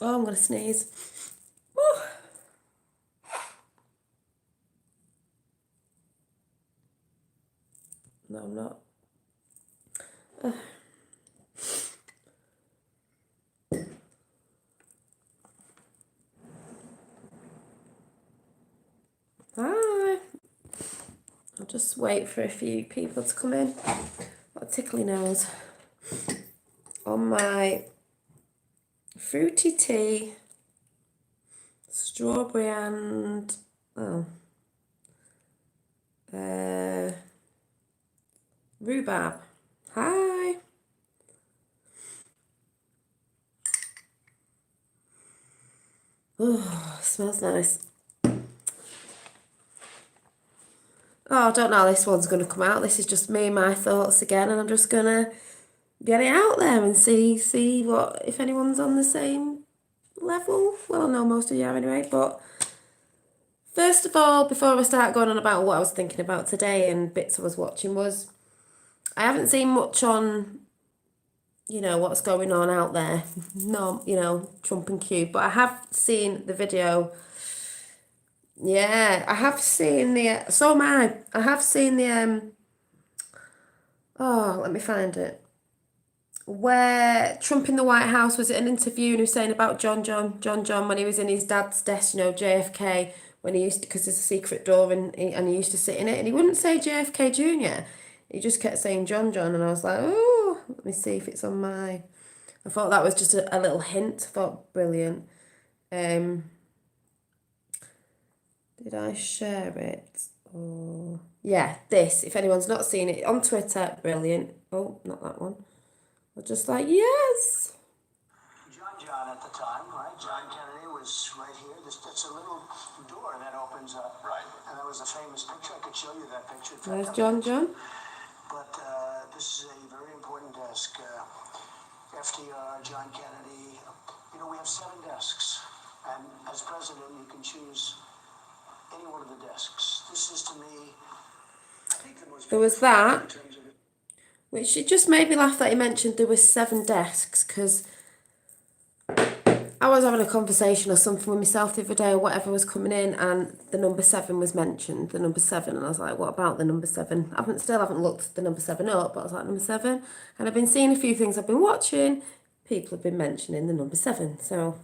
Oh, I'm going to sneeze. Woo. No, I'm not. Hi. I'll just wait for a few people to come in. Got a tickly nose. On my fruity tea, strawberry and rhubarb. Hi. Oh, smells nice. Oh, I don't know how this one's going to come out. This is just me, my thoughts again, and I'm just going to get it out there and see what, if anyone's on the same level. Well, I know most of you are anyway, but first of all, before I start going on about what I was thinking about today and bits I was watching, was I haven't seen much on, what's going on out there. No, Trump and Q, but I have seen the video. Yeah, I have seen so am I. I have seen let me find it. Where Trump in the White House was at an interview and he was saying about John when he was in his dad's desk, JFK, when he used to, because there's a secret door and he used to sit in it and he wouldn't say JFK Jr. He just kept saying John, and I was like, oh, let me see if it's on my. I thought that was just a little hint. I thought, brilliant. Did I share it? Oh, yeah, this. If anyone's not seen it on Twitter, brilliant. Oh, not that one. I was just like, yes. John at the time, right? John Kennedy was right here. That's a little door that opens up. Right. And that was a famous picture. I could show you that picture. There's John. But this is a very important desk. FDR, John Kennedy. We have 7 desks. And as president, you can choose any one of the desks. This is, to me, I think the most. There was that, which it just made me laugh that he mentioned there were 7 desks, because I was having a conversation or something with myself the other day or whatever was coming in and the number 7 was mentioned, the number 7, and I was like, what about the number 7? I still haven't looked the number 7 up, but I was like, number 7, and I've been seeing a few things I've been watching, people have been mentioning the number 7, so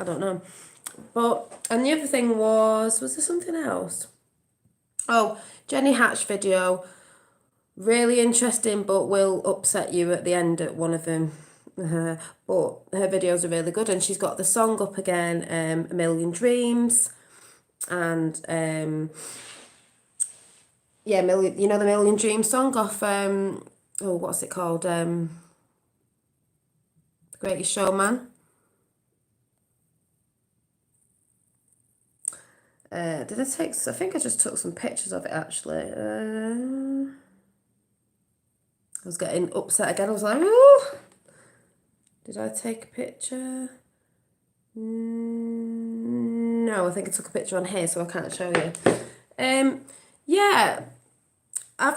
I don't know. But, and the other thing was there something else? Oh, Jenny Hatch video, really interesting, but will upset you at the end at one of them. But her videos are really good, and she's got the song up again, A Million Dreams, and the Million Dreams song off what's it called? The Greatest Showman. I think I just took some pictures of it actually. I was getting upset again. I was like, oh, did I take a picture? No, I think I took a picture on here, so I can't show you. Yeah, I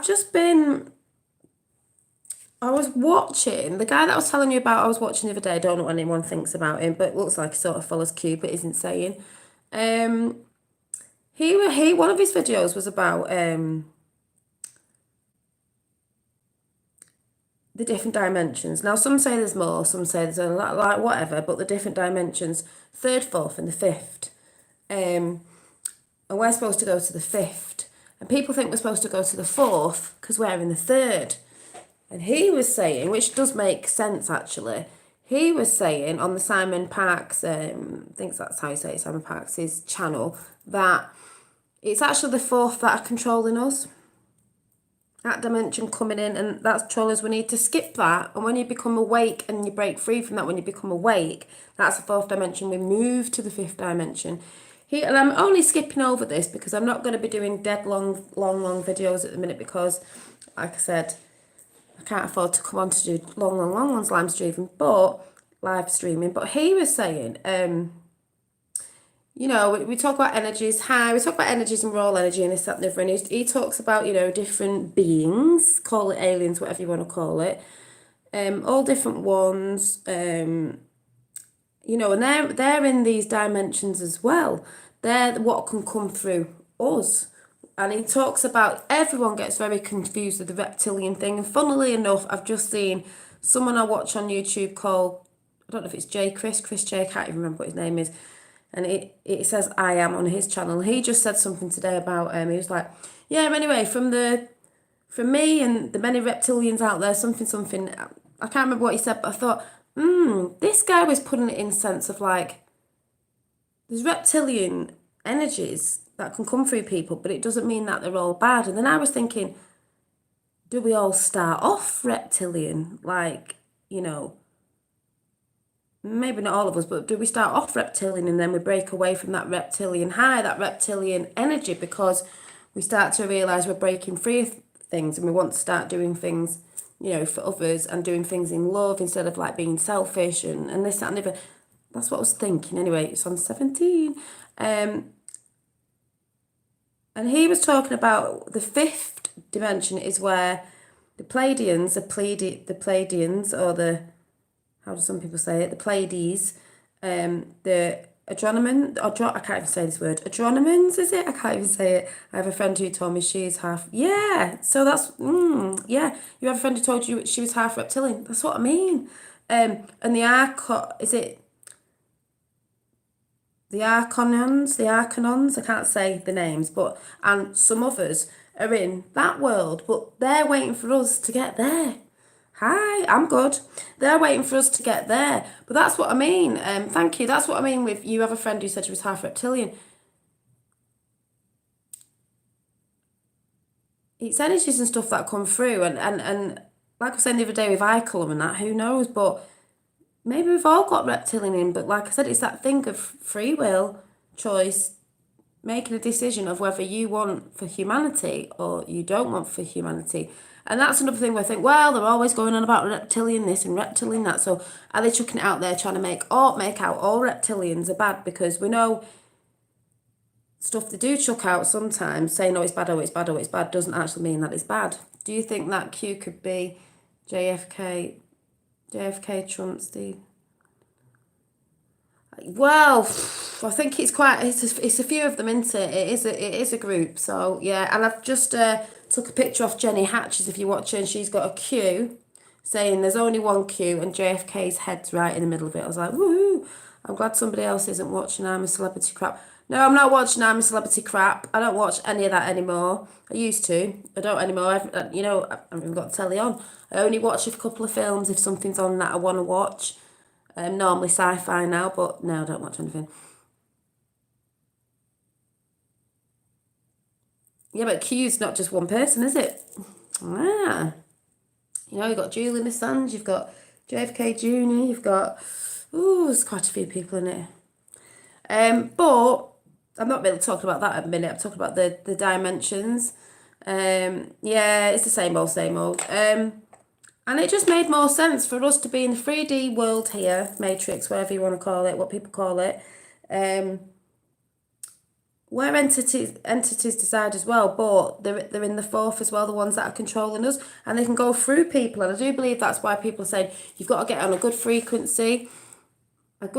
was watching, the guy that I was telling you about, I was watching the other day, I don't know what anyone thinks about him, but it looks like he sort of follows Q, but isn't saying. One of his videos was about the different dimensions. Now, some say there's more, some say there's a lot, like whatever, but the different dimensions, 3rd, 4th, and the 5th. And we're supposed to go to the 5th. And people think we're supposed to go to the 4th because we're in the 3rd. And he was saying, which does make sense actually, he was saying on the Simon Parks, I think that's how you say it, Simon Parks' channel, that it's actually the 4th that are controlling us. That dimension coming in, and that's controlling us. We need to skip that. And when you become awake and you break free from that, when you become awake, that's the 4th dimension. We move to the 5th dimension. And I'm only skipping over this because I'm not going to be doing dead long videos at the minute because, like I said, I can't afford to come on to do long ones live streaming. But he was saying, we talk about energies, we talk about energies and raw energy and this, that, and the other. And he talks about, different beings, call it aliens, whatever you want to call it, all different ones. you know, and they're in these dimensions as well. They're what can come through us. And he talks about everyone gets very confused with the reptilian thing. And funnily enough, I've just seen someone I watch on YouTube called, I don't know if it's Chris J, I can't even remember what his name is. And it says I am on his channel. He just said something today about he was like, yeah, anyway, from me and the many reptilians out there, something. I can't remember what he said, but I thought, this guy was putting it in sense of like, there's reptilian energies that can come through people, but it doesn't mean that they're all bad. And then I was thinking, do we all start off reptilian? Like, you know, maybe not all of us, but do we start off reptilian and then we break away from that reptilian high, that reptilian energy, because we start to realise we're breaking free of things and we want to start doing things, you know, for others and doing things in love instead of like being selfish and this, that, and the other. That's what I was thinking. Anyway, it's on 17. And he was talking about the fifth dimension is where the Pleiadians, the Pleiadians, or the, how do some people say it, the Pleiades, the I can't even say this word, Adronomans, is it? I can't even say it. I have a friend who told me she's half, yeah, so that's, yeah, you have a friend who told you she was half reptilian, that's what I mean. And is it the Arcanons, I can't say the names, but, and some others are in that world, but they're waiting for us to get there. Hi, I'm good. They're waiting for us to get there. But that's what I mean. Thank you. That's what I mean with you have a friend who said she was half reptilian. It's energies and stuff that come through and like I was saying the other day with Eichel and that, who knows, but maybe we've all got reptilian in, but like I said, it's that thing of free will, choice, making a decision of whether you want for humanity or you don't want for humanity. And that's another thing where I think, well, they're always going on about reptilian this and reptilian that. So are they chucking it out there trying to make out all reptilians are bad? Because we know stuff they do chuck out sometimes, saying, oh, it's bad, oh, it's bad, oh, it's bad, doesn't actually mean that it's bad. Do you think that Q could be JFK trumps the... Well, I think it's a few of them, isn't it? It is a group. So yeah, and I've just took a picture off Jenny Hatches. If you watch her, and she's got a Q, saying there's only one Q, and JFK's head's right in the middle of it. I was like, woohoo! I'm glad somebody else isn't watching I'm a Celebrity crap. No, I'm not watching I'm a Celebrity crap. I don't watch any of that anymore. I used to. I don't anymore. You know, I haven't even got telly on. I only watch a couple of films if something's on that I want to watch. Normally sci-fi now, but no, I don't watch anything. Yeah, but Q's not just one person, is it? Ah, you know, you've got Julian Assange, you've got JFK Jr., you've got, there's quite a few people in it. But I'm not really talking about that at a minute. I'm talking about the dimensions. Yeah, it's the same old, same old. And it just made more sense for us to be in the 3D world here, Matrix, whatever you want to call it, what people call it, where entities decide as well, but they're in the fourth as well, the ones that are controlling us, and they can go through people. And I do believe that's why people are saying you've got to get on a good frequency, and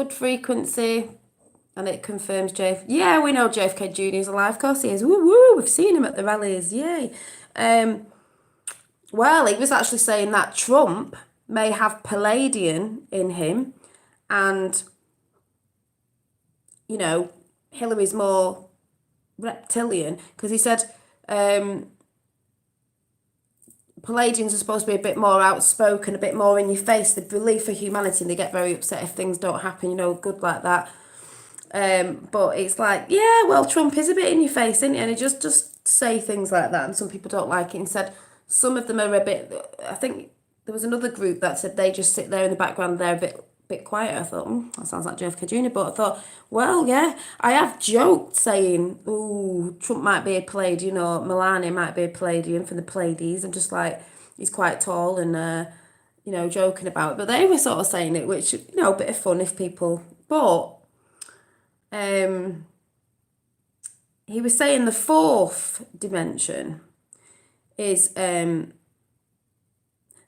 it confirms JF. Yeah, we know JFK Jr. is alive, of course he is. Woo woo, we've seen him at the rallies, yay. Well, he was actually saying that Trump may have Palladian in him, and, you know, Hillary's more reptilian, because he said Palladians are supposed to be a bit more outspoken, a bit more in your face. They believe for humanity and they get very upset if things don't happen, you know, good like that. But it's like, yeah, well, Trump is a bit in your face, isn't he? And he just say things like that, and some people don't like it. And said some of them are a bit. I think there was another group that said they just sit there in the background, they're a bit quiet. I thought, that sounds like JFK Jr. But I thought, well, yeah, I have joked saying, ooh, Trump might be a Palladian or Melania might be a Palladian from the Pleiades. I'm just like, he's quite tall and, you know, joking about it. But they were sort of saying it, which, you know, a bit of fun if people. But he was saying the fourth dimension is the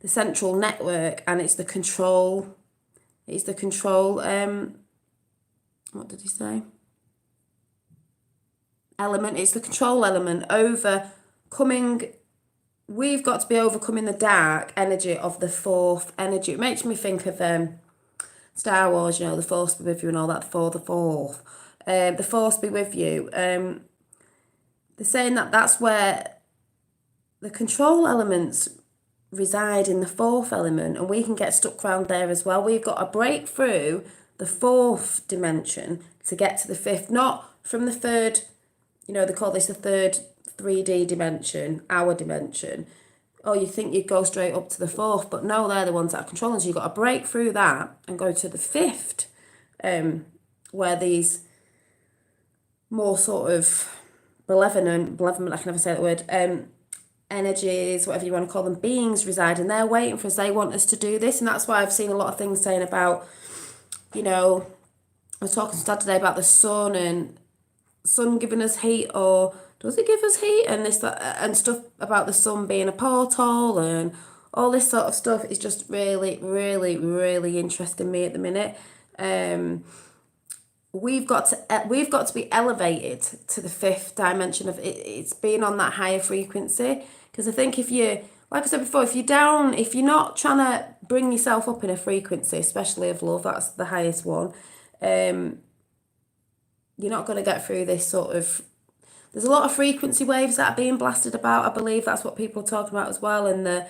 central network, and it's the control what did he say? Element, it's the control element, overcoming. We've got to be overcoming the dark energy of the fourth energy. It makes me think of Star Wars, the Force be with you and all that for the fourth. The Force be with you. They're saying that that's where the control elements reside, in the fourth element, and we can get stuck around there as well. We've got to break through the fourth dimension to get to the fifth, not from the third. They call this the third 3D dimension, our dimension. Oh, you think you'd go straight up to the fourth, but no, they're the ones that are controlling. So you've got to break through that and go to the fifth, where these more sort of malevolent, I can never say that word, energies, whatever you want to call them, beings reside, and they're waiting for us. They want us to do this, and that's why I've seen a lot of things saying about, I was talking to Dad today about the sun and sun giving us heat, or does it give us heat, and this that, and stuff about the sun being a portal, and all this sort of stuff is just really, really, really interesting me at the minute. We've got to be elevated to the fifth dimension of it. It's being on that higher frequency, because I think if you, like I said before, if you're not trying to bring yourself up in a frequency, especially of love, that's the highest one, you're not going to get through this sort of. There's a lot of frequency waves that are being blasted about. I believe that's what people are talking about as well, and the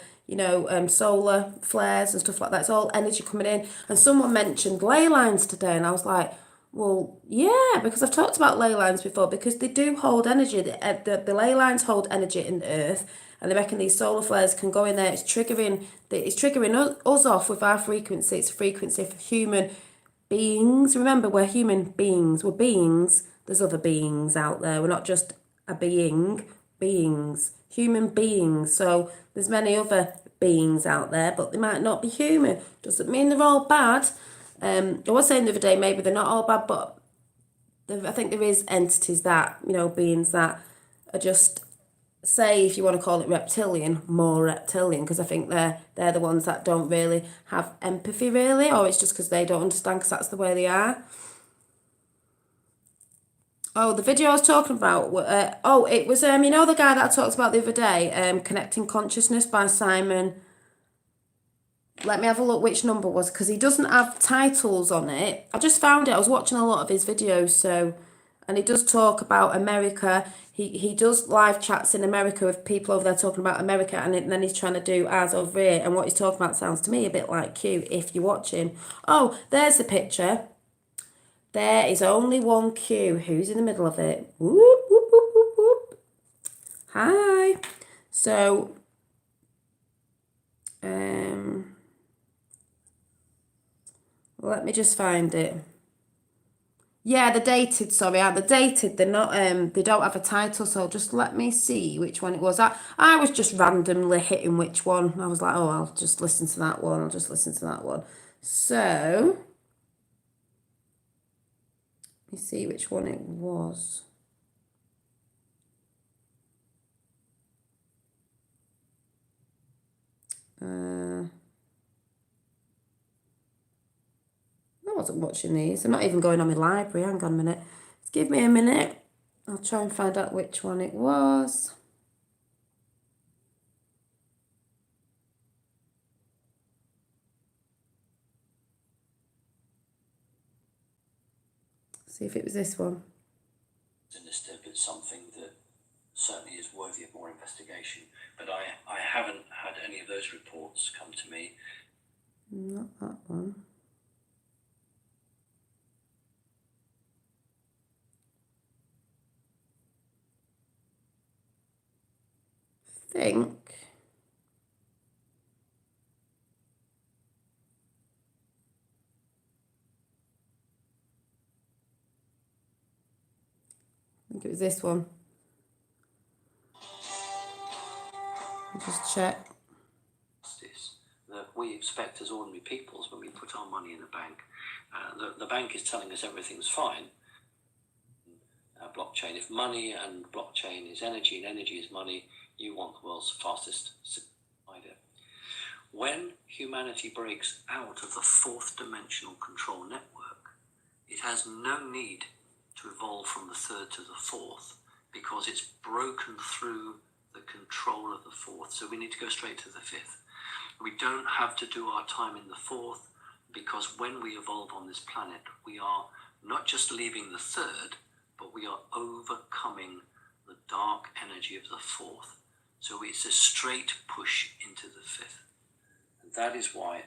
solar flares and stuff like that. It's all energy coming in. And someone mentioned ley lines today, and I was like, well, yeah, because I've talked about ley lines before, because they do hold energy. The ley lines hold energy in the earth, and they reckon these solar flares can go in there. It's triggering us off with our frequency. It's a frequency for human beings. Remember, we're human beings. We're beings. There's other beings out there. We're not just a being. Beings. Human beings. So there's many other beings out there, but they might not be human. Doesn't mean they're all bad. I was saying the other day, maybe they're not all bad, but I think there is entities that, beings that are just, say, if you want to call it reptilian, more reptilian, because I think they're the ones that don't really have empathy, really, or it's just because they don't understand, because that's the way they are. Oh, the video I was talking about, it was, the guy that I talked about the other day, Connecting Consciousness by Simon. Let me have a look which number was, because he doesn't have titles on it. I just found it. I was watching a lot of his videos, and he does talk about America. He does live chats in America with people over there talking about America, and then he's trying to do ours over here. And what he's talking about sounds to me a bit like Q if you're watching. Oh, there's the picture. There is only one Q. Who's in the middle of it? Whoop, whoop, whoop, whoop, whoop. Hi. So, let me just find it. Yeah, they're dated, sorry. They're dated. They're not, they don't have a title, so just let me see which one it was. I was just randomly hitting which one. I was like, oh, I'll just listen to that one. I'll just listen to that one. So, let me see which one it was. I wasn't watching these. I'm not even going on my library. Hang on a minute. Just give me a minute. I'll try and find out which one it was. See if it was this one. Sinister, but something that certainly is worthy of more investigation. But I haven't had any of those reports come to me. Not that one. I think it was this one. I'll just check. That we expect as ordinary peoples when we put our money in a bank. The bank is telling us everything's fine. Blockchain, if money and blockchain is energy and energy is money, you want the world's fastest provider. When humanity breaks out of the fourth dimensional control network, It has no need to evolve from the third to the fourth because it's broken through the control of the fourth. So we need to go straight to the fifth. We don't have to do our time in the fourth because when we evolve on this planet, we are not just leaving the third, but we are overcoming the dark energy of the fourth. So it's a straight push into the fifth. And that is why.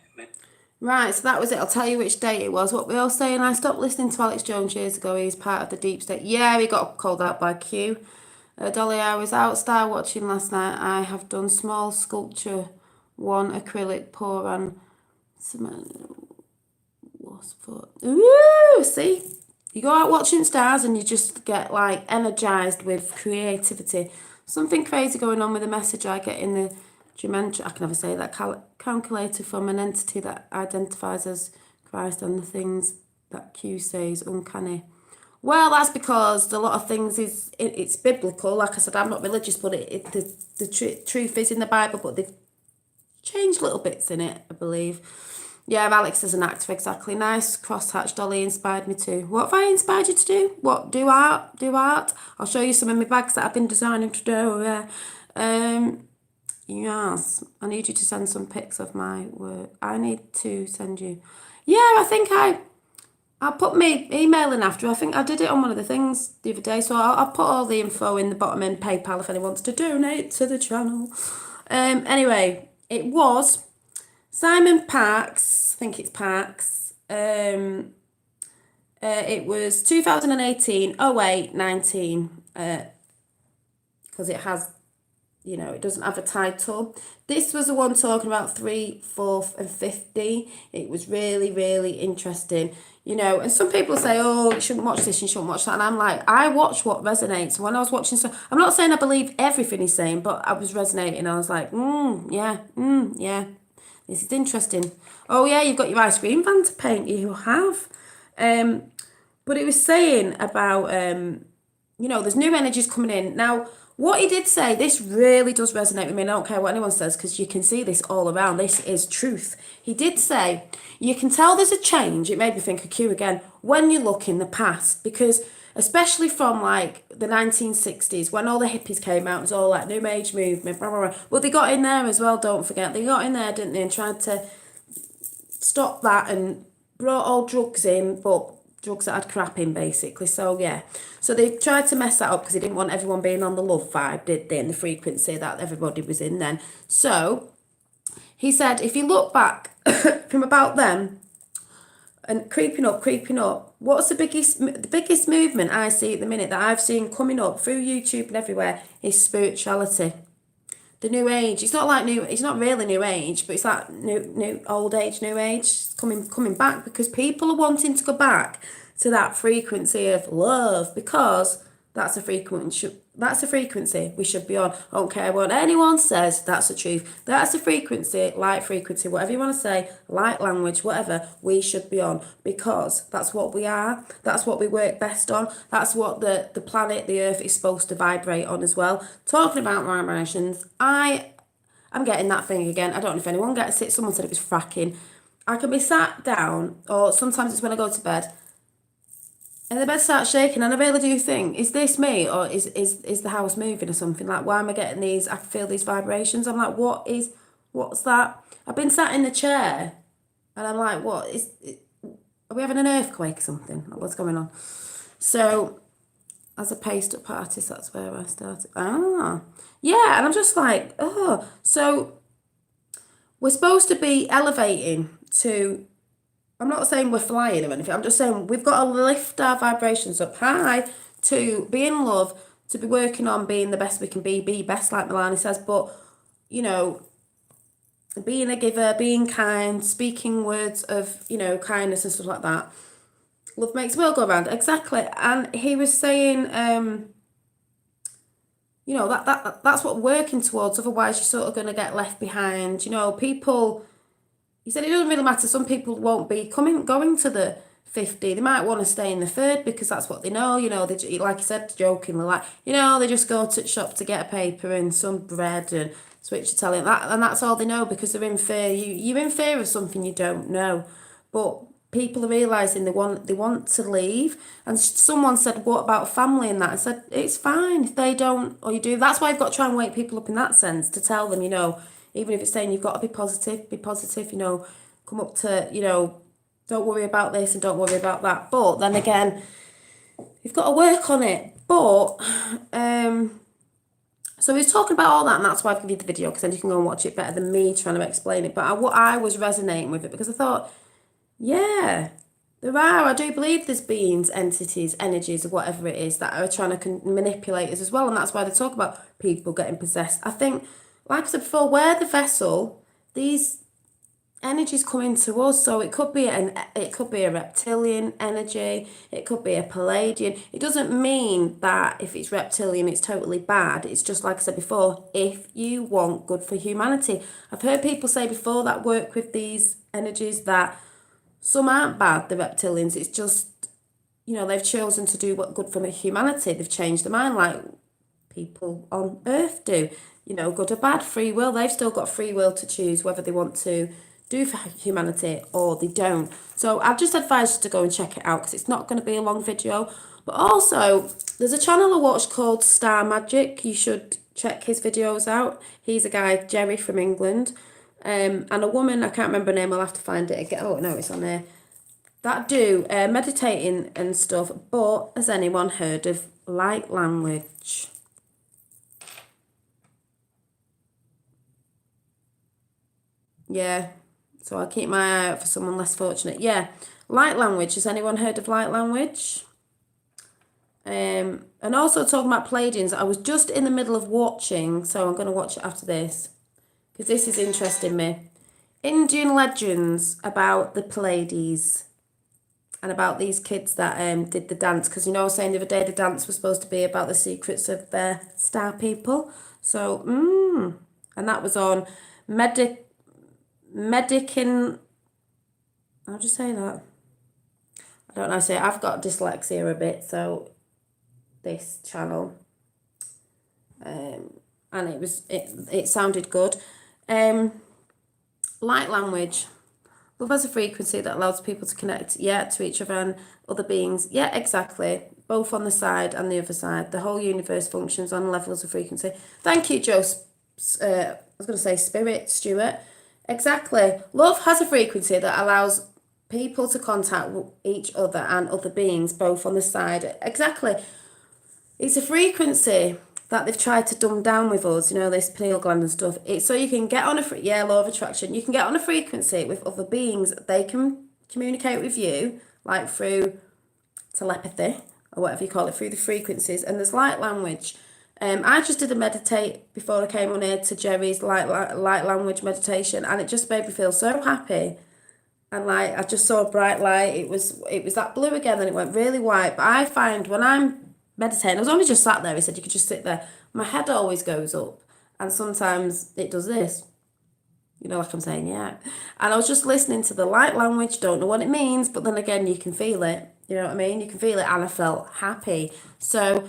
Right, so that was it. I'll tell you which date it was. What we all saying, I stopped listening to Alex Jones years ago. He's part of the deep state. Yeah, he got called out by Q. Dolly, I was out star watching last night. I have done small sculpture, one acrylic pour on what's for. Ooh, see? You go out watching stars and you just get like energized with creativity. Something crazy going on with the message I get in the Dementions. I can never say that. Calculator from an entity that identifies as Christ and the things that Q says uncanny. Well, that's because a lot of things it's biblical. Like I said, I'm not religious, but the truth is in the Bible, but they've changed little bits in it, I believe. Yeah, Alex is an actor, exactly. Nice crosshatch. Dolly inspired me too. What have I inspired you to do? What? Do art? Do art? I'll show you some of my bags that I've been designing to do. Yeah. Yes. I need you to send some pics of my work. I need to send you. Yeah, I think I'll put my email in after. I think I did it on one of the things the other day, so I'll put all the info in the bottom in PayPal if anyone wants to donate to the channel. Anyway, it was Simon Parks. I think it's Parks. It was 2018 08 19 because it has, it doesn't have a title. This was the one talking about 3, 4th and 50. It was really, really interesting. And some people say, oh, you shouldn't watch this, you shouldn't watch that. And I'm like, I watch what resonates. When I was watching, I'm not saying I believe everything he's saying, but I was resonating. I was like, yeah, this is interesting. Oh, yeah, you've got your ice cream van to paint. You have. But it was saying about, there's new energies coming in. Now, what he did say, this really does resonate with me. I don't care what anyone says because you can see this all around. This is truth. He did say, you can tell there's a change. It made me think of Q again when you look in the past because especially from like the 1960s when all the hippies came out, it was all like new age movement, blah, blah, blah. Well, they got in there as well, don't forget. They got in there, didn't they, and tried to stop that and brought all drugs in, but drugs that had crap in basically. So yeah, so they tried to mess that up because they didn't want everyone being on the love vibe, did they, and the frequency that everybody was in then. So he said if you look back from about then and creeping up, what's the biggest movement I see at the minute that I've seen coming up through YouTube and everywhere is spirituality. The new age. It's not like new. It's not really new age, but it's like new old age, new age. It's coming back because people are wanting to go back to that frequency of love because that's a frequency. That's a frequency we should be on. I don't care what anyone says. That's the truth. That's a frequency, light frequency, whatever you want to say, light language, whatever. We should be on because that's what we are. That's what we work best on. That's what the planet, the Earth, is supposed to vibrate on as well. Talking about vibrations, I'm getting that thing again. I don't know if anyone gets it. Someone said it was fracking. I can be sat down, or sometimes it's when I go to bed. And the bed starts shaking and I really do think, is this me or is the house moving or something? Like, why am I getting these? I feel these vibrations. I'm like, what's that? I've been sat in the chair and I'm like, are we having an earthquake or something? Like, what's going on? So, as a paced up artist, that's where I started. Yeah, and I'm just like, oh. So, we're supposed to be elevating to... I'm not saying we're flying or anything. I'm just saying we've got to lift our vibrations up high to be in love, to be working on being the best we can be best, like Milani says. But, being a giver, being kind, speaking words of, kindness and stuff like that. Love makes the world go round. Exactly. And he was saying, that's what we're working towards. Otherwise, you're sort of going to get left behind. People... He said it doesn't really matter. Some people won't be going to the 50. They might want to stay in the third because that's what they know. They, like he said jokingly, like, they just go to the shop to get a paper and some bread and switch Italian. And that's all they know because they're in fear. You're in fear of something you don't know. But people are realising they want to leave. And someone said, what about family and that? I said, it's fine if they don't or you do. That's why I've got to try and wake people up in that sense, to tell them, you know, even if it's saying you've got to be positive, you know, come up to, you know, don't worry about this and don't worry about that. But then again, you've got to work on it. But so he's talking about all that, and that's why I've given you the video, because then you can go and watch it better than me trying to explain it. But I was resonating with it because I thought, yeah, there are. I do believe there's beings, entities, energies, or whatever it is that are trying to manipulate us as well, and that's why they talk about people getting possessed. I think, like I said before, we're the vessel. These energies come into us, so it could be a reptilian energy, it could be a Palladian. It doesn't mean that if it's reptilian it's totally bad. It's just like I said before, if you want good for humanity. I've heard people say before that work with these energies that some aren't bad, the reptilians. It's just, you know, they've chosen to do what good for humanity. They've changed their mind, like people on earth do, you know, good or bad, free will. They've still got free will to choose whether they want to do for humanity or they don't. So I've just advised you to go and check it out because it's not going to be a long video. But also, there's a channel I watch called Star Magic. You should check his videos out. He's a guy, Jerry, from England. And a woman, I can't remember her name, I'll have to find it again. Oh, no, it's on there. That do meditating and stuff. But has anyone heard of light language? Yeah, so I'll keep my eye out for someone less fortunate. Yeah, light language. Has anyone heard of light language? And also talking about Pleiadians, I was just in the middle of watching, so I'm going to watch it after this because this is interesting me. Indian legends about the Pleiades and about these kids that did the dance, because you know I was saying the other day the dance was supposed to be about the secrets of star people. So, and that was on Medicin. How'd you say that? I don't know how to say it. I've got dyslexia a bit, so this channel. And it sounded good. Light language. Love has a frequency that allows people to connect, to each other and other beings. Yeah, exactly. Both on the side and the other side. The whole universe functions on levels of frequency. Thank you, Joe. I was going to say Spirit, Stuart. Exactly. Love has a frequency that allows people to contact each other and other beings, both on the side. Exactly. It's a frequency that they've tried to dumb down with us, you know, this pineal gland and stuff. It's so you can get on law of attraction. You can get on a frequency with other beings. They can communicate with you, like through telepathy or whatever you call it, through the frequencies. And there's light language. I just did a meditate before I came on here to Jerry's light language meditation, and it just made me feel so happy. And like I just saw a bright light. It was that blue again, and it went really white. But I find when I'm meditating, I was only just sat there. He said you could just sit there. My head always goes up, and sometimes it does this. You know, like I'm saying, yeah. And I was just listening to the light language. Don't know what it means, but then again, you can feel it. You know what I mean? You can feel it, and I felt happy. So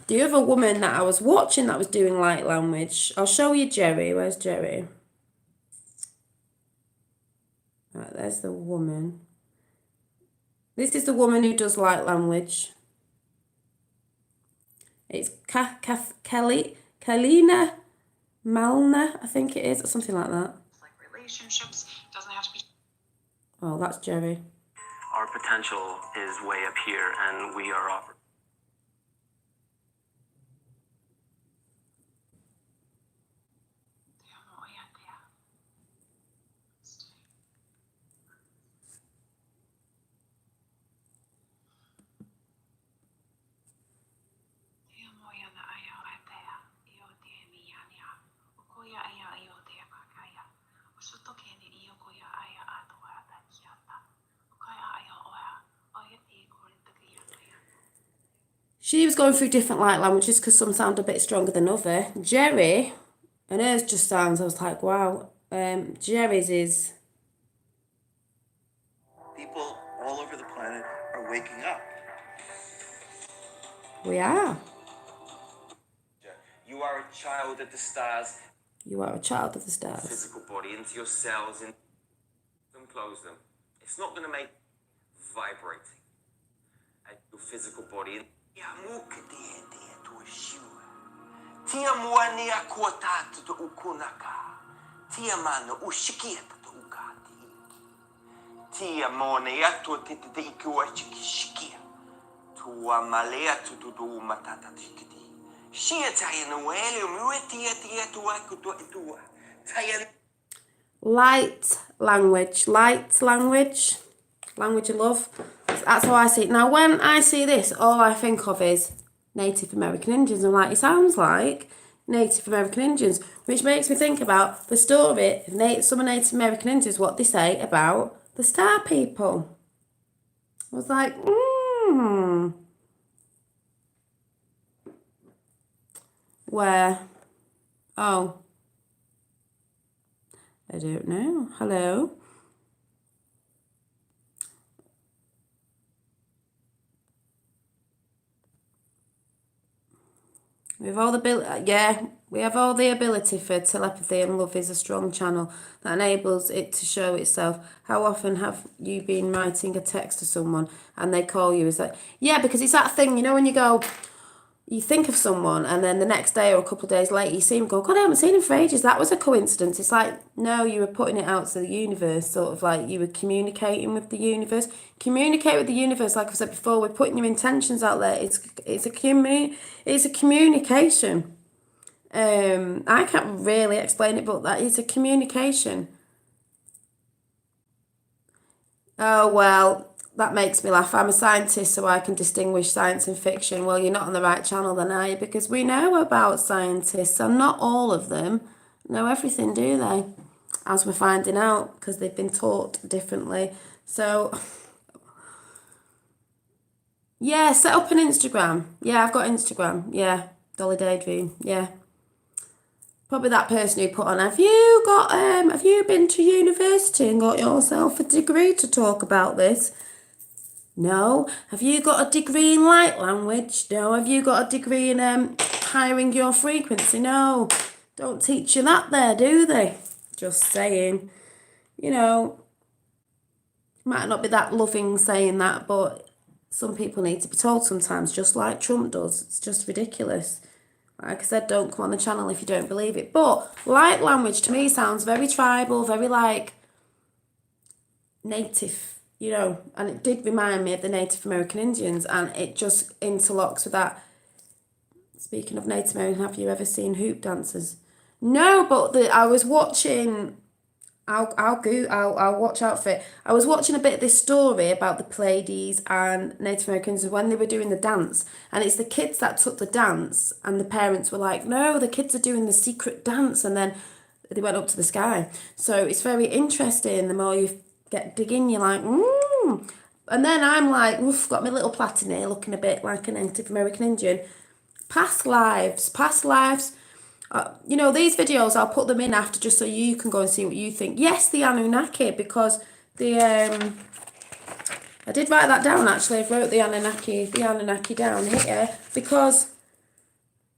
the other woman that I was watching that was doing light language, I'll show you Jerry. Where's Jerry? Right, there's the woman. This is the woman who does light language. It's Kalina Malna, I think it is, or something like that. Like relationships, doesn't have to be. Oh, that's Jerry. Our potential is way up here, and we are operating. She was going through different light languages because some sound a bit stronger than other. Jerry, and hers just sounds, I was like, wow. Jerry's is... People all over the planet are waking up. We are. You are a child of the stars. You are a child of the stars. Physical body into your cells and close them. It's not going to make vibrating and your physical body. Tia moani a kuatata to ukunaka. Tia mana ushikieta to ukati. Tia mone atu tete te ikua chikishikia. Tua malea to do matata tikiti. Shia taya no elio muetia tia tua kutua itua. Taya. Light language, language of love. That's how I see it. Now, when I see this, all I think of is Native American Indians. I'm like, it sounds like Native American Indians, which makes me think about the story of some Native American Indians, what they say about the Star People. I was like, where? Oh, I don't know. Hello? We have all the ability for telepathy, and love is a strong channel that enables it to show itself. How often have you been writing a text to someone and they call you? Is like, yeah, because it's that thing, you know, when you think of someone and then the next day or a couple of days later you see him, go, God, I haven't seen him for ages. That was a coincidence. It's like, no, you were putting it out to the universe, sort of like you were communicating with the universe. Communicate with the universe, like I said before, we're putting your intentions out there. It's a communication. I can't really explain it, but that is a communication. Oh, well, that makes me laugh. I'm a scientist, so I can distinguish science and fiction. Well, you're not on the right channel then, are you? Because we know about scientists, and not all of them know everything, do they? As we're finding out, because they've been taught differently. So, yeah, set up an Instagram. Yeah, I've got Instagram. Yeah, Dolly Daydream. Yeah. Probably that person who put on, have you been to university and got yourself a degree to talk about this? No. Have you got a degree in light language? No. Have you got a degree in hiring your frequency? No. Don't teach you that there, do they? Just saying. You know, might not be that loving saying that, but some people need to be told sometimes, just like Trump does. It's just ridiculous. Like I said, don't come on the channel if you don't believe it. But light language to me sounds very tribal, very like native, you know. And it did remind me of the Native American Indians, and it just interlocks with that. Speaking of Native American, have you ever seen hoop dancers? No, but I was watching. I'll watch out for it. I was watching a bit of this story about the Pleiades and Native Americans when they were doing the dance, and it's the kids that took the dance, and the parents were like, no, the kids are doing the secret dance, and then they went up to the sky. So it's very interesting. The more you dig in, you're like, and then I'm like, oof, got my little plait in here, looking a bit like a Native American Indian. Past lives. You know, these videos, I'll put them in after just so you can go and see what you think. Yes, the Anunnaki, because I did write that down actually. I wrote the Anunnaki down here because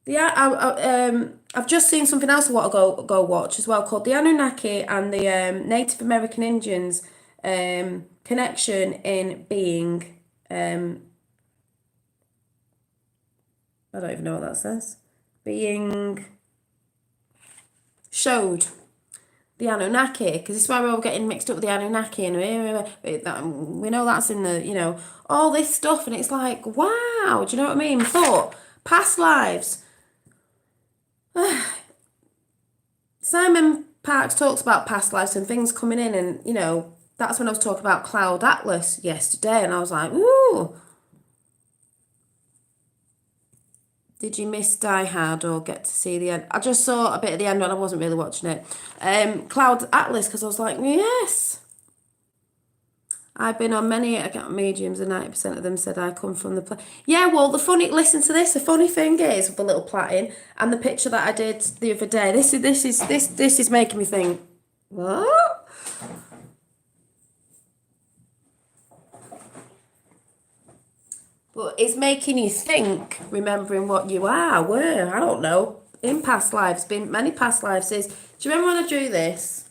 I've just seen something else I want to go watch as well, called the Anunnaki and the Native American Indians connection in being. I don't even know what that says. Being showed the Anunnaki, because this is why we're all getting mixed up with the Anunnaki, and we know that's in the, you know, all this stuff, and it's like, wow, do you know what I mean? But past lives. Simon Parkes talks about past lives and things coming in, and you know, that's when I was talking about Cloud Atlas yesterday, and I was like, ooh. Did you miss Die Hard or get to see the end? I just saw a bit of the end and I wasn't really watching it. Cloud Atlas, because I was like, yes. I've been on many mediums and 90% of them said I come from the Yeah, well, listen to this. The funny thing is with the little plaiting and the picture that I did the other day. This is making me think, what? But it's making you think, remembering what you were, I don't know, in past lives, been many past lives. Do you remember when I drew this?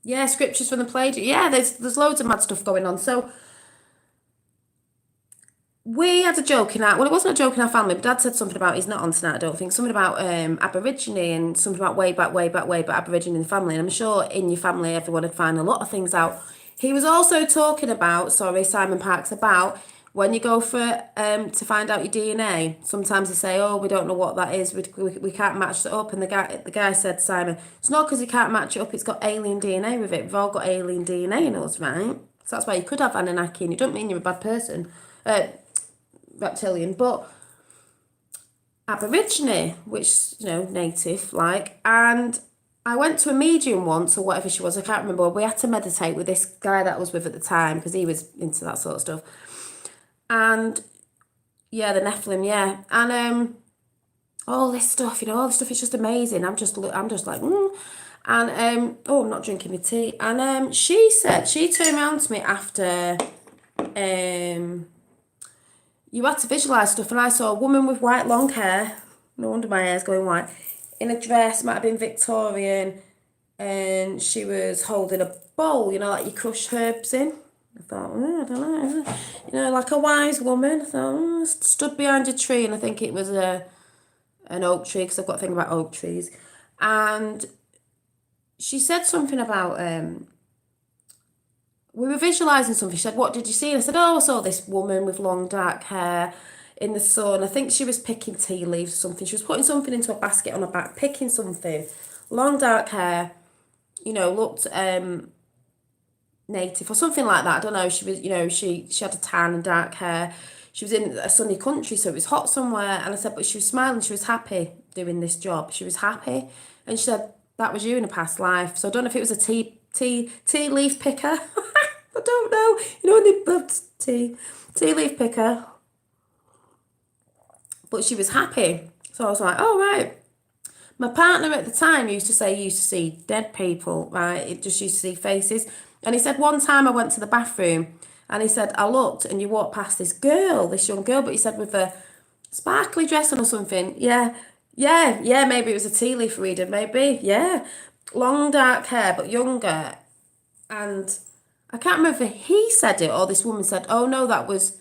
Yeah, scriptures from the played. Yeah, there's loads of mad stuff going on. So we had a joke in our, well, it wasn't a joke in our family, but Dad said something about, he's not on tonight, I don't think, something about Aborigine and something about way back Aborigine in the family. And I'm sure in your family everyone would find a lot of things out. He was also talking about, sorry, Simon Parks, about when you go for to find out your DNA, sometimes they say, oh, we don't know what that is, we can't match it up. And the guy said, Simon, it's not because you can't match it up, it's got alien DNA with it. We've all got alien DNA in us, right? So that's why you could have Anunnaki, and it don't mean you're a bad person. Reptilian, but Aborigine, which, you know, native, like, and I went to a medium once, or whatever she was, I can't remember. We had to meditate with this guy that I was with at the time, because he was into that sort of stuff. And, yeah, the Nephilim, yeah. And, all this stuff, you know, all this stuff is just amazing. I'm just like, And, oh, I'm not drinking my tea. And, she turned around to me after, you had to visualise stuff, and I saw a woman with white long hair, no wonder my hair's going white, in a dress, might have been Victorian, and she was holding a bowl, you know, like you crush herbs in. I thought, I don't know, you know, like a wise woman. I thought, stood behind a tree, and I think it was an oak tree, because I've got a thing about oak trees. And she said something about, we were visualising something. She said, what did you see? And I said, oh, I saw this woman with long dark hair in the sun. I think she was picking tea leaves or something. She was putting something into a basket on her back, picking something. Long dark hair, you know, looked native or something like that. I don't know. She was, you know, she had a tan and dark hair. She was in a sunny country, so it was hot somewhere. And I said, but she was smiling. She was happy doing this job. She was happy. And she said, that was you in a past life. So I don't know if it was a tea leaf picker. I don't know. You know when they built tea leaf picker. But she was happy. So I was like, oh, right. My partner at the time used to say he used to see dead people, right? It just used to see faces. And he said one time I went to the bathroom, and he said, I looked and you walked past this young girl, but he said with a sparkly dress on or something. Yeah, maybe it was a tea leaf reader, maybe, yeah. Long dark hair, but younger. And I can't remember if he said it or this woman said, oh no, that was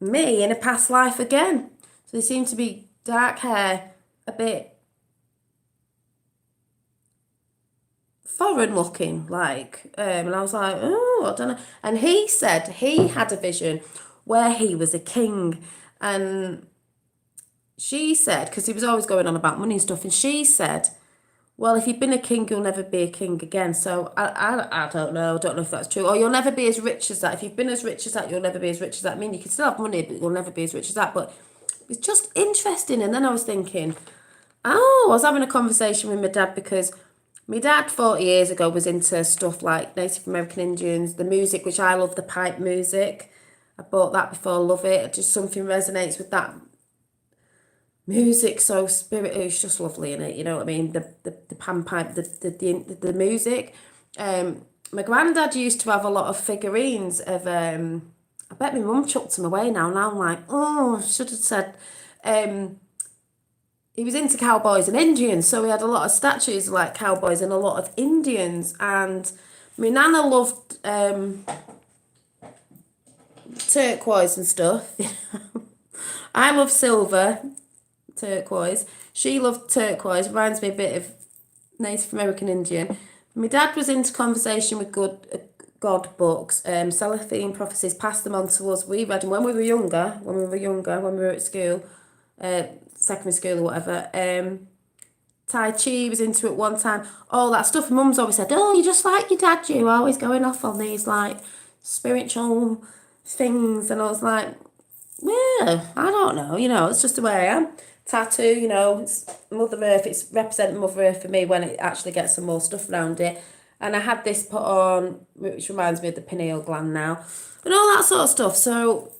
me in a past life again. So they seem to be dark hair, a bit foreign looking, like, and I was like, oh, I don't know. And he said he had a vision where he was a king, and she said, because he was always going on about money and stuff, and she said, well, if you've been a king, you'll never be a king again. So I don't know. I don't know if that's true. Or you'll never be as rich as that. If you've been as rich as that, you'll never be as rich as that. I mean, you can still have money, but you'll never be as rich as that. But it's just interesting. And then I was thinking, oh, I was having a conversation with my dad, because my dad 40 years ago was into stuff like Native American Indians, the music, which I love, the pipe music. I bought that before, love it. Just something resonates with that music, so spirit is just lovely in it, you know what I mean? The panpipe, the music. My granddad used to have a lot of figurines of I bet my mum chucked them away now. Now I'm like, oh, I should have said. He was into cowboys and Indians, so we had a lot of statues of like cowboys and a lot of Indians. And my nana loved turquoise and stuff. I love silver, turquoise. She loved turquoise. Reminds me a bit of Native American Indian. My dad was into conversation with God books, Celestine prophecies, passed them on to us. We read them when we were younger, when we were at school, secondary school or whatever. Tai Chi was into it one time. All that stuff. Mum's always said, oh, you're just like your dad, you always going off on these like spiritual things. And I was like, yeah, I don't know, you know, it's just the way I am. Tattoo, you know, it's Mother Earth, it's representing Mother Earth for me when it actually gets some more stuff around it. And I had this put on, which reminds me of the pineal gland now, and all that sort of stuff. So,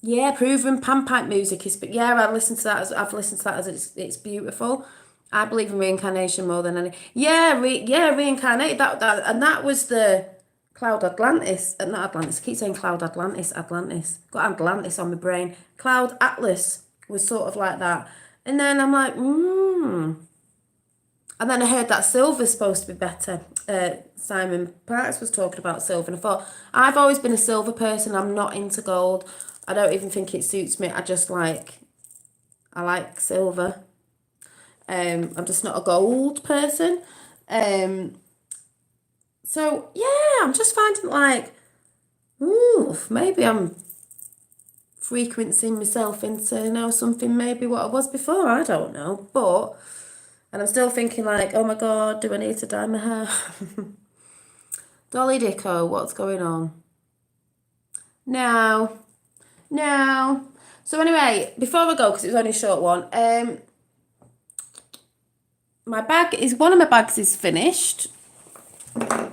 yeah, proven panpipe music is, but yeah, I've listened to that as it's beautiful. I believe in reincarnation more than any. Yeah, reincarnate. That was the Cloud Atlantis, not Atlantis. I keep saying Cloud Atlantis. Got Atlantis on my brain. Cloud Atlas was sort of like that. And then I'm like, And then I heard that silver's supposed to be better. Simon Parks was talking about silver, and I thought, I've always been a silver person. I'm not into gold. I don't even think it suits me. I like silver. I'm just not a gold person. So yeah, I'm just finding like, ooh, maybe I'm frequencing myself into something maybe what I was before. I don't know, and I'm still thinking like, oh my god, do I need to dye my hair? Dolly Dicko, what's going on? No. So anyway, before I go, because it was only a short one, one of my bags is finished.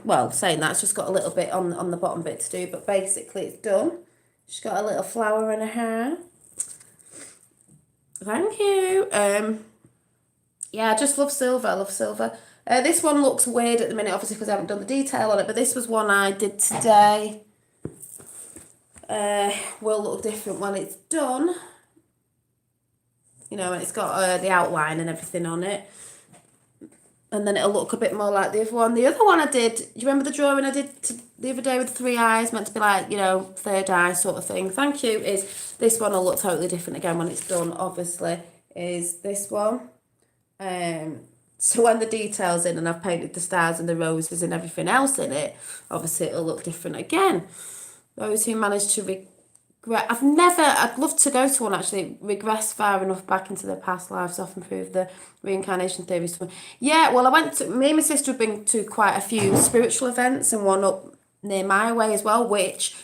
Well, saying that, it's just got a little bit on the bottom bit to do, but basically it's done. She's got a little flower in her hair. Thank you. Yeah, I just love silver. I love silver. This one looks weird at the minute, obviously, because I haven't done the detail on it, but this was one I did today. Will look different when it's done. And it's got the outline and everything on it. And then it'll look a bit more like the other one. The other one I did, do you remember the drawing I did the other day with 3 eyes, meant to be like, third eye sort of thing? Thank you. This one will look totally different again when it's done, obviously, is this one. So when the detail's in and I've painted the stars and the roses and everything else in it, obviously it'll look different again. Those who managed to regret, I'd love to go to one actually, regress far enough back into their past lives, often prove the reincarnation theory. Yeah, well, me and my sister have been to quite a few spiritual events, and one up near my way as well, which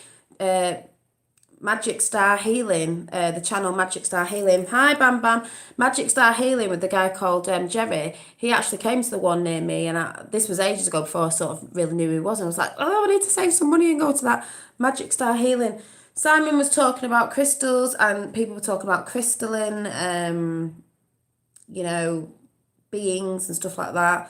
Magic Star Healing, the channel Magic Star Healing. Hi, Bam Bam. Magic Star Healing with the guy called Jerry. He actually came to the one near me, and this was ages ago before I sort of really knew who he was. And I was like, oh, I need to save some money and go to that Magic Star Healing. Simon was talking about crystals, and people were talking about crystalline, beings and stuff like that.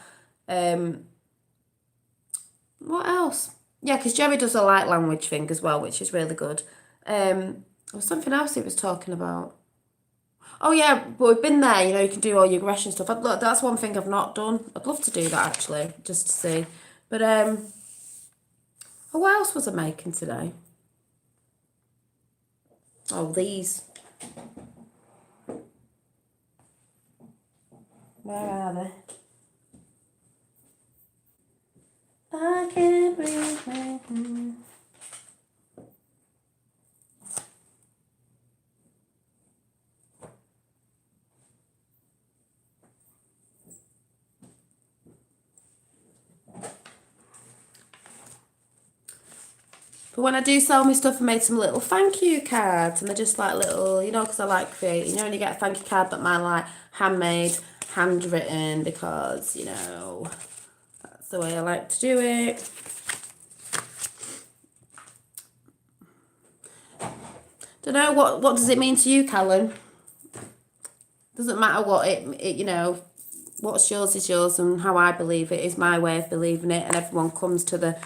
What else? Yeah, because Jerry does a light language thing as well, which is really good. There was something else he was talking about. Oh yeah, but we've been there, you can do all your regression stuff. Look, that's one thing I've not done. I'd love to do that actually, just to see. But what else was I making today? Oh, these. Where are they? I can't breathe. But when I do sell my stuff, I made some little thank you cards, and they're just like little, because I like creating. When you get a thank you card, but mine like handmade, handwritten, because that's the way I like to do it. Don't know what does it mean to you, Callum? Doesn't matter what what's yours is yours, and how I believe it is my way of believing it, and everyone comes to the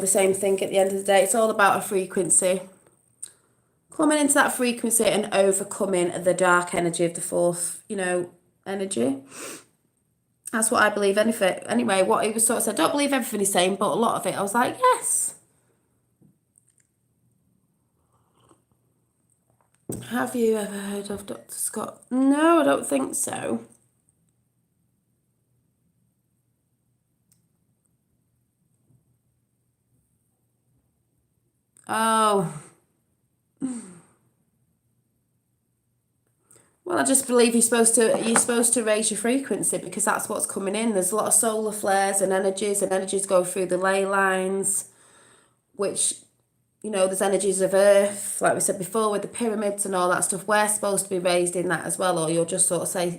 same thing at the end of the day. It's all about a frequency. Coming into that frequency and overcoming the dark energy of the fourth, energy. That's what I believe. Anyway, what he was sort of said, I don't believe everything he's saying, but a lot of it, I was like, yes. Have you ever heard of Dr. Scott? No, I don't think so. Oh. Well, I just believe you're supposed to raise your frequency, because that's what's coming in. There's a lot of solar flares and energies go through the ley lines, which, there's energies of Earth, like we said before, with the pyramids and all that stuff. We're supposed to be raised in that as well, or you'll just sort of say,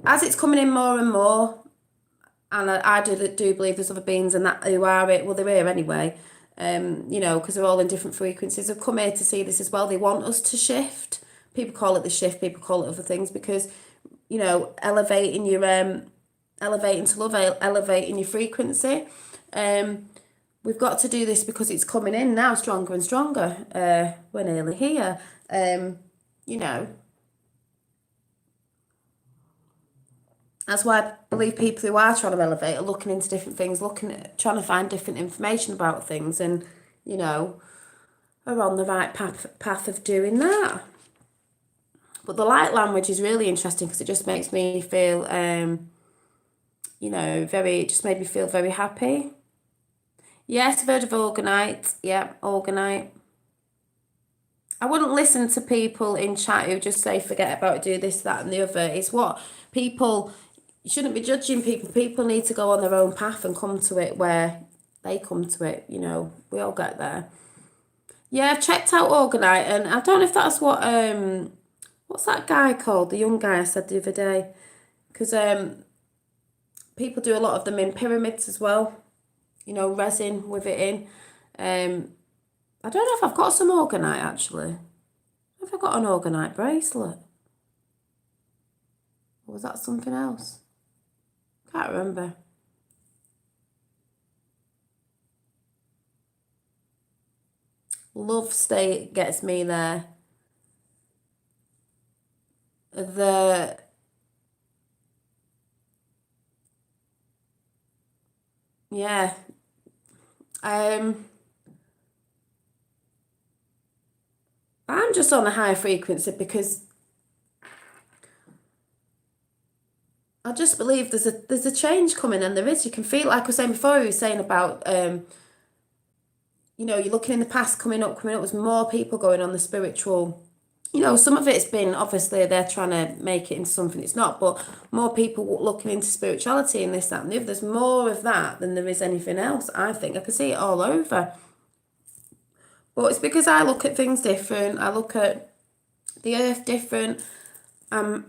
as it's coming in more and more, and I do believe there's other beings and that who are it. Well, they're here anyway, because they're all in different frequencies. They've come here to see this as well. They want us to shift. People call it the shift. People call it other things, because, elevating your elevating to love, elevating your frequency. We've got to do this because it's coming in now stronger and stronger. We're nearly here. That's why I believe people who are trying to elevate are looking into different things, trying to find different information about things, and you know, are on the right path of doing that. But the light language is really interesting because it just makes me feel, you know, it just made me feel very happy. Yes, I've heard of Organite. Yeah, Organite. I wouldn't listen to people in chat who just say forget about it, do this, that, and the other. It's what people, you shouldn't be judging people. People need to go on their own path and come to it where they come to it. You know, we all get there. Yeah, I've checked out Organite, and I don't know if that's what's that guy called? The young guy I said the other day, because people do a lot of them in pyramids as well. You know, resin with it in. I don't know if I've got some Organite actually. Have I got an Organite bracelet? Or was that something else? Can't remember. Love state gets me there. Yeah. I'm just on a high frequency because I just believe there's a change coming, and there is. You can feel, like I was saying before, you were saying about you know, you're looking in the past, coming up, there's more people going on the spiritual. You know, some of it's been, obviously, they're trying to make it into something it's not, but more people looking into spirituality and this, that, and the other. There's more of that than there is anything else, I think. I can see it all over. But it's because I look at things different. I look at the earth different. I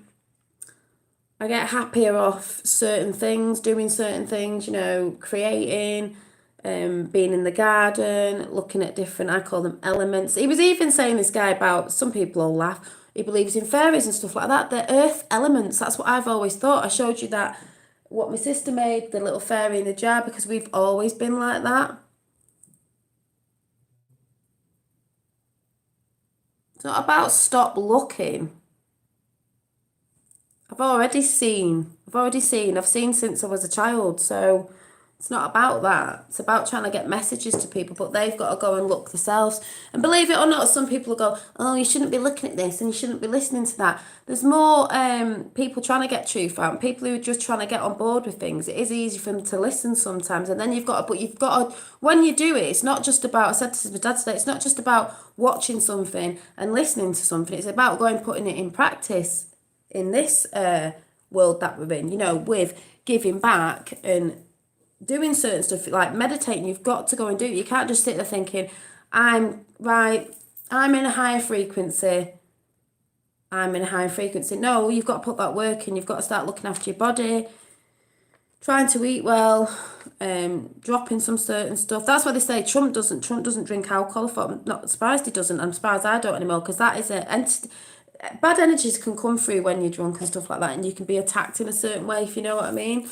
get happier off certain things, doing certain things, you know, creating, being in the garden, looking at different, I call them elements. He was even saying, this guy, about, some people will laugh, he believes in fairies and stuff like that. They're earth elements. That's what I've always thought. I showed you that, what my sister made, the little fairy in the jar, because we've always been like that. It's not about stop looking. I've seen since I was a child, so it's not about that. It's about trying to get messages to people, but they've got to go and look themselves. And believe it or not, some people go, oh, you shouldn't be looking at this and you shouldn't be listening to that. There's more people trying to get truth out, and people who are just trying to get on board with things. It is easy for them to listen sometimes, and then you've got to, when you do it, it's not just about, I said to my dad today, it's not just about watching something and listening to something. It's about going and putting it in practice in this world that we're in, you know, with giving back and doing certain stuff, like meditating. You've got to go and do it. You can't just sit there thinking, I'm in a higher frequency. No, you've got to put that work in. You've got to start looking after your body, trying to eat well, dropping some certain stuff. That's why they say Trump doesn't drink alcohol. I'm not surprised he doesn't. I'm surprised I don't anymore, because that is bad energies can come through when you're drunk and stuff like that, and you can be attacked in a certain way, if you know what I mean.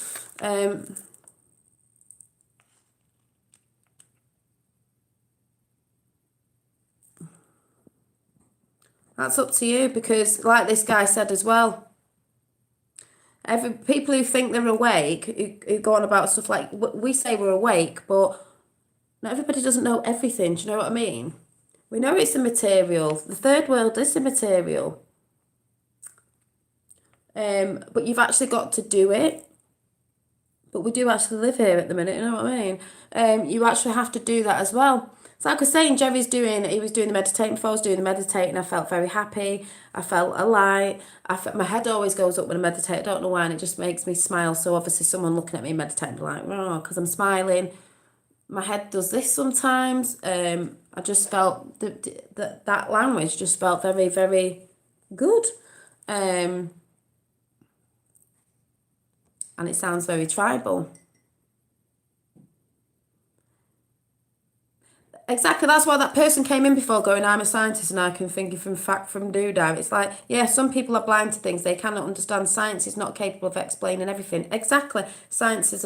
That's up to you, because like this guy said as well, people who think they're awake, who go on about stuff like, we say we're awake, but not everybody doesn't know everything. Do you know what I mean? We know it's the material. The third world is the material. But you've actually got to do it. But we do actually live here at the minute, you know what I mean? You actually have to do that as well. So like I was saying, he was doing the meditating. Before I was doing the meditating, I felt very happy. I felt alight. My head always goes up when I meditate. I don't know why, and it just makes me smile. So obviously someone looking at me meditating be like, oh, because I'm smiling. My head does this sometimes. I just felt that language just felt very, very good. And it sounds very tribal. Exactly, that's why that person came in before going, I'm a scientist and I can think from fact from doodah. It's like, yeah, some people are blind to things. They cannot understand. Science is not capable of explaining everything. Exactly. Scientists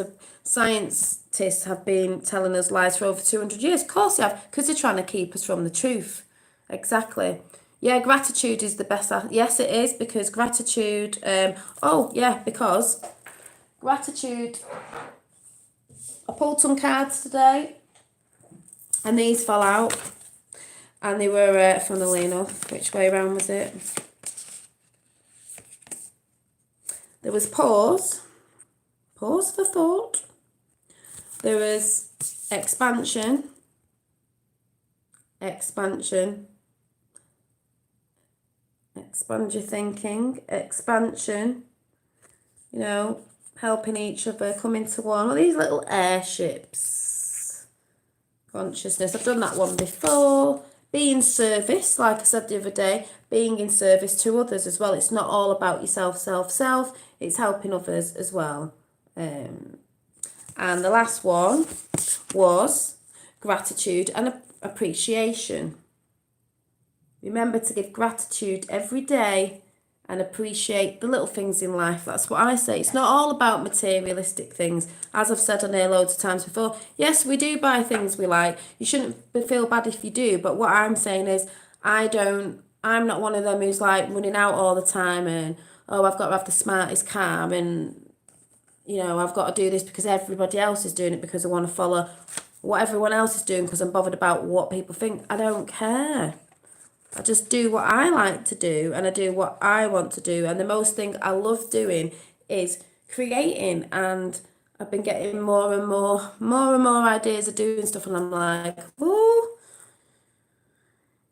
have been telling us lies for over 200 years. Of course they have, because they're trying to keep us from the truth. Exactly. Yeah, gratitude is the best. Yes, it is, because gratitude, because gratitude. I pulled some cards today, and these fell out, and they were, funnily enough, which way around was it? There was pause for thought. There was expansion, expand your thinking, expansion, you know, helping each other come into one. All these little airships. Consciousness. I've done that one before. Being service, like I said the other day, being in service to others as well. It's not all about yourself, self. It's helping others as well. And the last one was gratitude and appreciation. Remember to give gratitude every day and appreciate the little things in life. That's what I say. It's not all about materialistic things. As I've said on here loads of times before, yes, we do buy things we like. You shouldn't feel bad if you do. But what I'm saying is I'm not one of them who's like running out all the time and, oh, I've got to have the smartest car and, you know, I've got to do this because everybody else is doing it because I want to follow what everyone else is doing because I'm bothered about what people think. I don't care. I just do what I like to do and I do what I want to do. And the most thing I love doing is creating. And I've been getting more and more ideas of doing stuff. And I'm like, oh,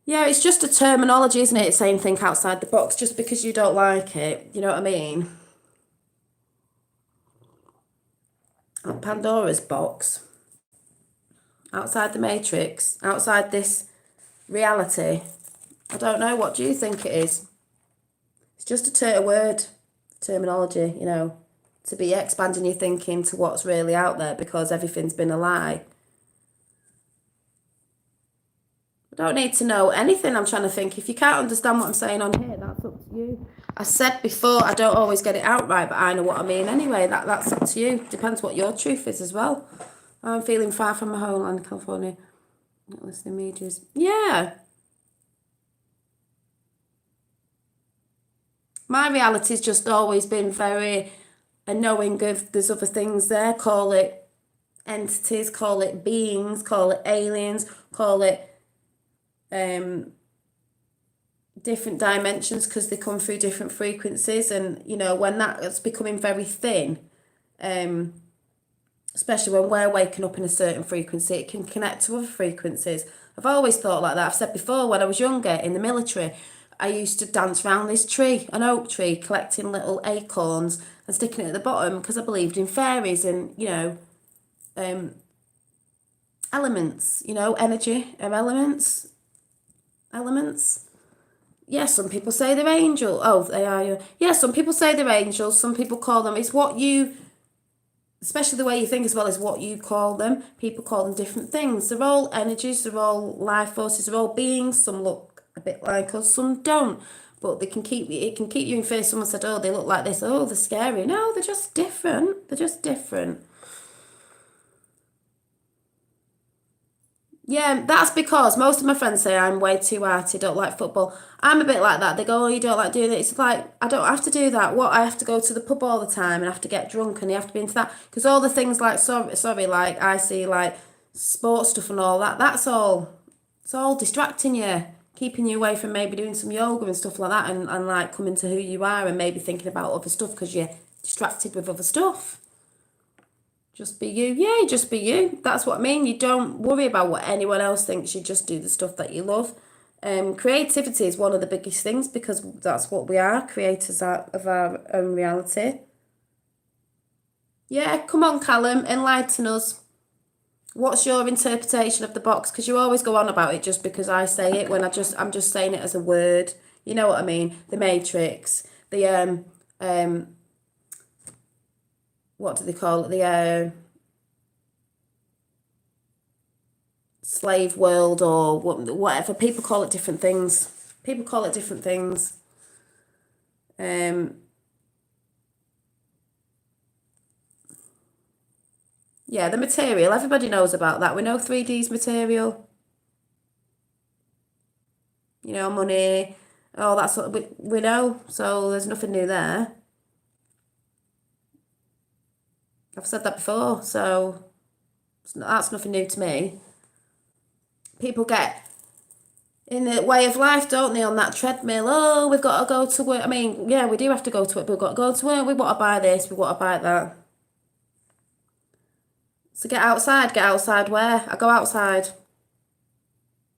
yeah, it's just a terminology, isn't it? Saying think outside the box just because you don't like it. You know what I mean? Pandora's box. Outside the matrix. Outside this reality. I don't know. What do you think it is? It's just a word, terminology, you know, to be expanding your thinking to what's really out there because everything's been a lie. I don't need to know anything. I'm trying to think. If you can't understand what I'm saying on here, that's up to you. I said before, I don't always get it out right, but I know what I mean anyway. That's up to you. Depends what your truth is as well. I'm feeling far from my homeland, California. Not listening medias. Yeah. My reality's just always been very knowing of there's other things there. Call it entities, call it beings, call it aliens, call it different dimensions because they come through different frequencies. And, you know, when that's becoming very thin, especially when we're waking up in a certain frequency, it can connect to other frequencies. I've always thought like that. I've said before, when I was younger in the military, I used to dance around this tree, an oak tree, collecting little acorns and sticking it at the bottom because I believed in fairies and, you know, elements, you know, energy of elements. Yeah, some people say they're angels. Oh, they are. Yeah, some people say they're angels. Some people call them. It's what you, especially the way you think as well, is what you call them. People call them different things. They're all energies. They're all life forces. They're all beings. Some look a bit like us. Some don't. But they can keep you. It can keep you in fear. Someone said, "Oh, they look like this. Oh, they're scary." No, they're just different. They're just different. Yeah, that's because most of my friends say I'm way too arty, don't like football. I'm a bit like that. They go, oh, you don't like doing it. It's like, I don't have to do that. What, I have to go to the pub all the time and have to get drunk and you have to be into that. Because all the things like, sorry, like I see like sports stuff and all that, it's all distracting you. Keeping you away from maybe doing some yoga and stuff like that and like coming to who you are and maybe thinking about other stuff because you're distracted with other stuff. Just be you. Yeah, just be you. That's what I mean. You don't worry about what anyone else thinks. You just do the stuff that you love. Creativity is one of the biggest things because that's what we are, creators of our own reality. Yeah, come on, Callum, enlighten us. What's your interpretation of the box? Because you always go on about it just because I say it when I'm just saying it as a word. You know what I mean? The Matrix, the what do they call it? The slave world or whatever. People call it different things. Yeah, the material. Everybody knows about that. We know 3D's material. You know, money. Oh, that's what we know. So there's nothing new there. I've said that before, so that's nothing new to me. People get in the way of life, don't they, on that treadmill? Oh, we've got to go to work. I mean, yeah, we do have to go to work, but we've got to go to work. We want to buy this, we want to buy that. So get outside. Get outside where? I go outside.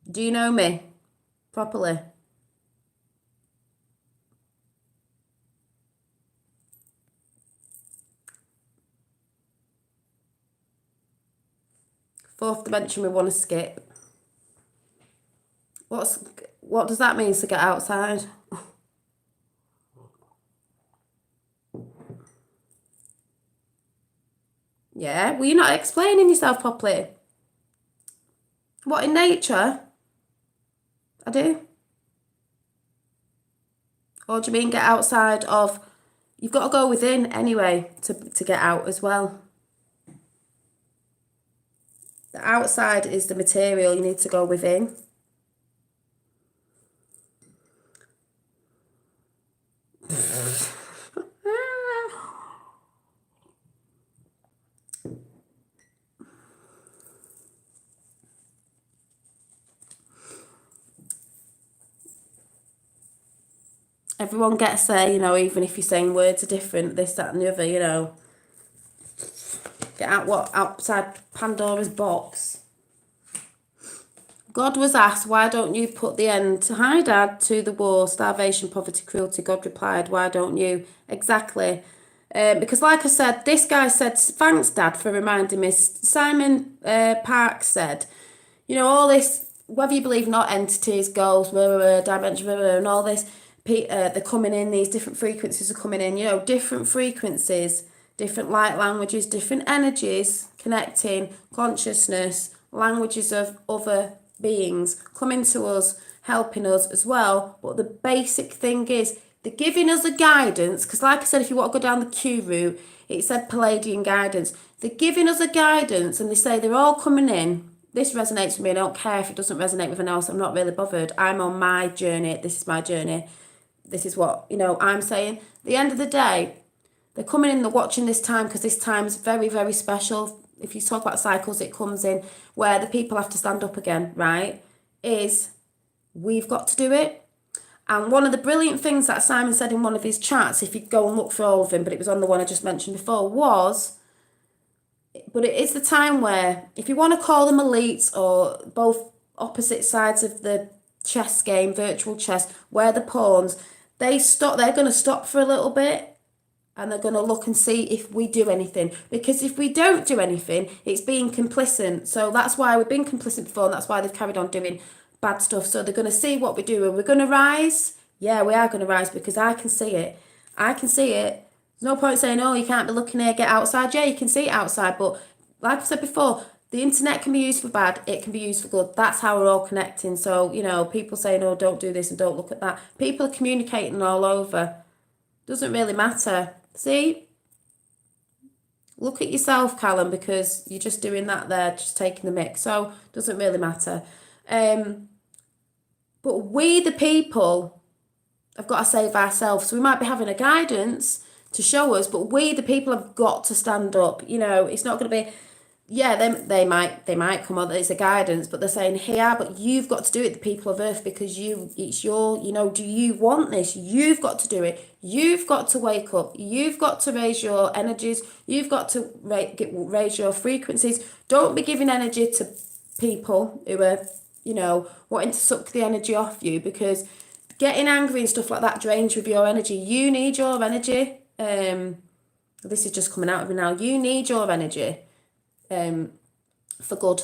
Do you know me properly? Fourth dimension we want to skip. What does that mean to get outside? Yeah, well, you're not explaining yourself properly. What, in nature? I do. Or do you mean get outside of... You've got to go within anyway to get out as well. The outside is the material. You need to go within. Everyone gets there, you know, even if you're saying words are different, this, that and the other, you know. Get out outside Pandora's box. God was asked, why don't you put the end, hi Dad, to the war, starvation, poverty, cruelty? God replied, why don't you? Exactly. Because like I said, this guy said, thanks Dad for reminding me. Simon Parks said, you know, all this, whether you believe not entities, ghosts, dimension, and all this, they're coming in, these different frequencies are coming in, you know, different frequencies, different light languages, different energies connecting, consciousness, languages of other beings coming to us, helping us as well. But the basic thing is, they're giving us a guidance, because like I said, if you want to go down the Q route, it said Palladian guidance. They're giving us a guidance and they say they're all coming in. This resonates with me. I don't care if it doesn't resonate with anyone else. I'm not really bothered. I'm on my journey. This is my journey. This is what, you know, I'm saying. At the end of the day, they're coming in, they're watching this time, because this time's very, very special. If you talk about cycles, it comes in where the people have to stand up again, right? Is we've got to do it. And one of the brilliant things that Simon said in one of his chats, if you go and look for all of them, but it was on the one I just mentioned before, was, but it is the time where, if you want to call them elites or both opposite sides of the chess game, virtual chess, where the pawns, they're going to stop for a little bit and they're going to look and see if we do anything. Because if we don't do anything, it's being complicit. So that's why we've been complicit before, and that's why they've carried on doing bad stuff. So they're going to see what we do, and we're going to rise. Yeah, we are going to rise, because I can see it. I can see it. There's no point saying, oh, you can't be looking here, get outside. Yeah, you can see it outside. But like I said before, the internet can be used for bad, it can be used for good. That's how we're all connecting. So, you know, people saying, oh, don't do this and don't look at that. People are communicating all over. Doesn't really matter. See? Look at yourself, Callum, because you're just doing that there, just taking the mix. So, doesn't really matter. But we, the people, have got to save ourselves. So we might be having a guidance to show us, but we, the people, have got to stand up. You know, it's not going to be, yeah, they might come on, it's a guidance, but they're saying, here, but you've got to do it, the people of Earth, because it's your, you know, do you want this? You've got to do it. You've got to wake up. You've got to raise your energies. You've got to raise your frequencies. Don't be giving energy to people who are, you know, wanting to suck the energy off you, because getting angry and stuff like that drains with your energy. You need your energy. This is just coming out of me now. You need your energy for good.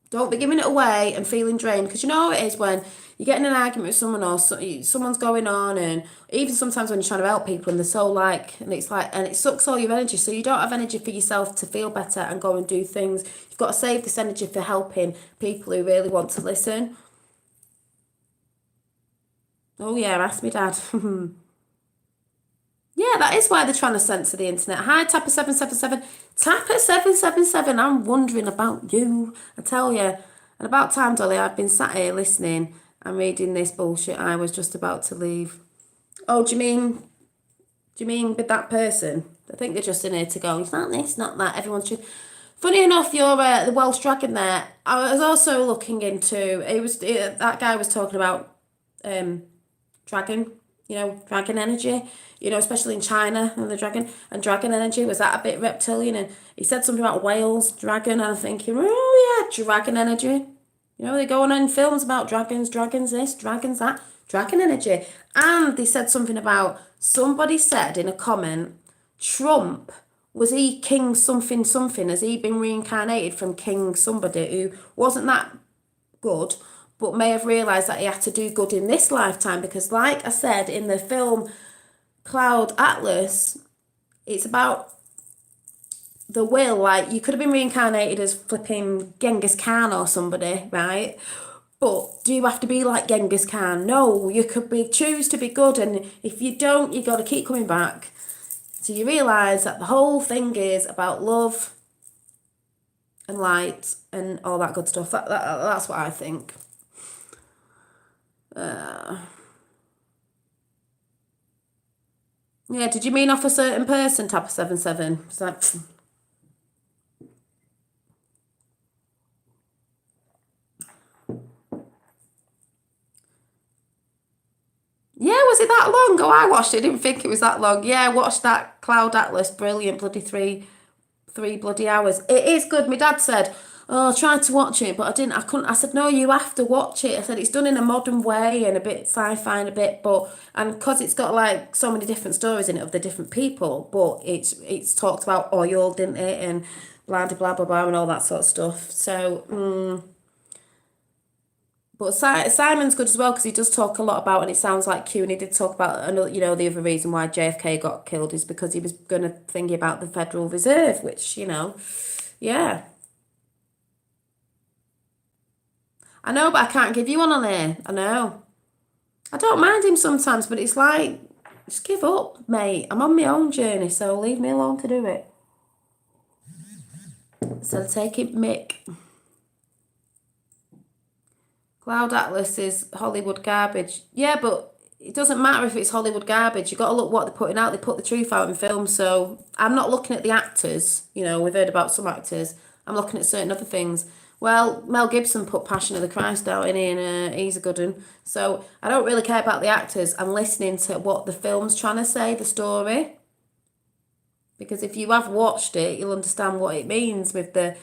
Don't be giving it away and feeling drained, because you know how it is when you get in an argument with someone, or someone's going on, and even sometimes when you're trying to help people and they're so and it sucks all your energy, so you don't have energy for yourself to feel better and go and do things. You've got to save this energy for helping people who really want to listen. Oh yeah, ask me Dad. Yeah, that is why they're trying to censor the internet. Hi, Tapper777. Tapper777, I'm wondering about you. I tell you. And about time, Dolly, I've been sat here listening and reading this bullshit. I was just about to leave. Oh, do you mean Do you mean with that person? I think they're just in here to go, it's not this, not that, everyone's just... Funny enough, you're the Welsh dragon there. I was also looking into, that guy was talking about dragon, dragon energy, especially in China and the dragon, and dragon energy, was that a bit reptilian? And he said something about whales, dragon, and I'm thinking, oh yeah, dragon energy. They go on in films about dragons this, dragons that, dragon energy. And they said something about, somebody said in a comment, Trump, was he king something something? Has he been reincarnated from king somebody who wasn't that good, but may have realised that he had to do good in this lifetime? Because like I said in the film Cloud Atlas, it's about the will. Like, you could have been reincarnated as flipping Genghis Khan or somebody, right? But do you have to be like Genghis Khan? No, you could choose to be good, and if you don't, you got to keep coming back. So you realise that the whole thing is about love and light and all that good stuff. That's what I think. Yeah, did you mean off a certain person, Tapper 77? It's like... Yeah, was it that long? Oh, I watched it, didn't think it was that long. Yeah, I watched that Cloud Atlas, brilliant, bloody three bloody hours. It is good. My dad said, oh, I tried to watch it, but I couldn't. I said, no, you have to watch it. I said, it's done in a modern way and a bit sci-fi and a bit, and because it's got like so many different stories in it of the different people, but it's talked about oil, didn't it, and blah, blah, blah, blah, and all that sort of stuff. So, but Simon's good as well, because he does talk a lot about, and it sounds like Q, and he did talk about another, the other reason why JFK got killed is because he was going to think about the Federal Reserve, which, yeah. I know, but I can't give you one on there. I know. I don't mind him sometimes, but it's like, just give up, mate. I'm on my own journey, so leave me alone to do it. So take it, Mick. Cloud Atlas is Hollywood garbage. Yeah, but it doesn't matter if it's Hollywood garbage. You've got to look what they're putting out. They put the truth out in films. So I'm not looking at the actors. We've heard about some actors. I'm looking at certain other things. Well, Mel Gibson put Passion of the Christ out in here, and he's a good one. So I don't really care about the actors. I'm listening to what the film's trying to say, the story. Because if you have watched it, you'll understand what it means with the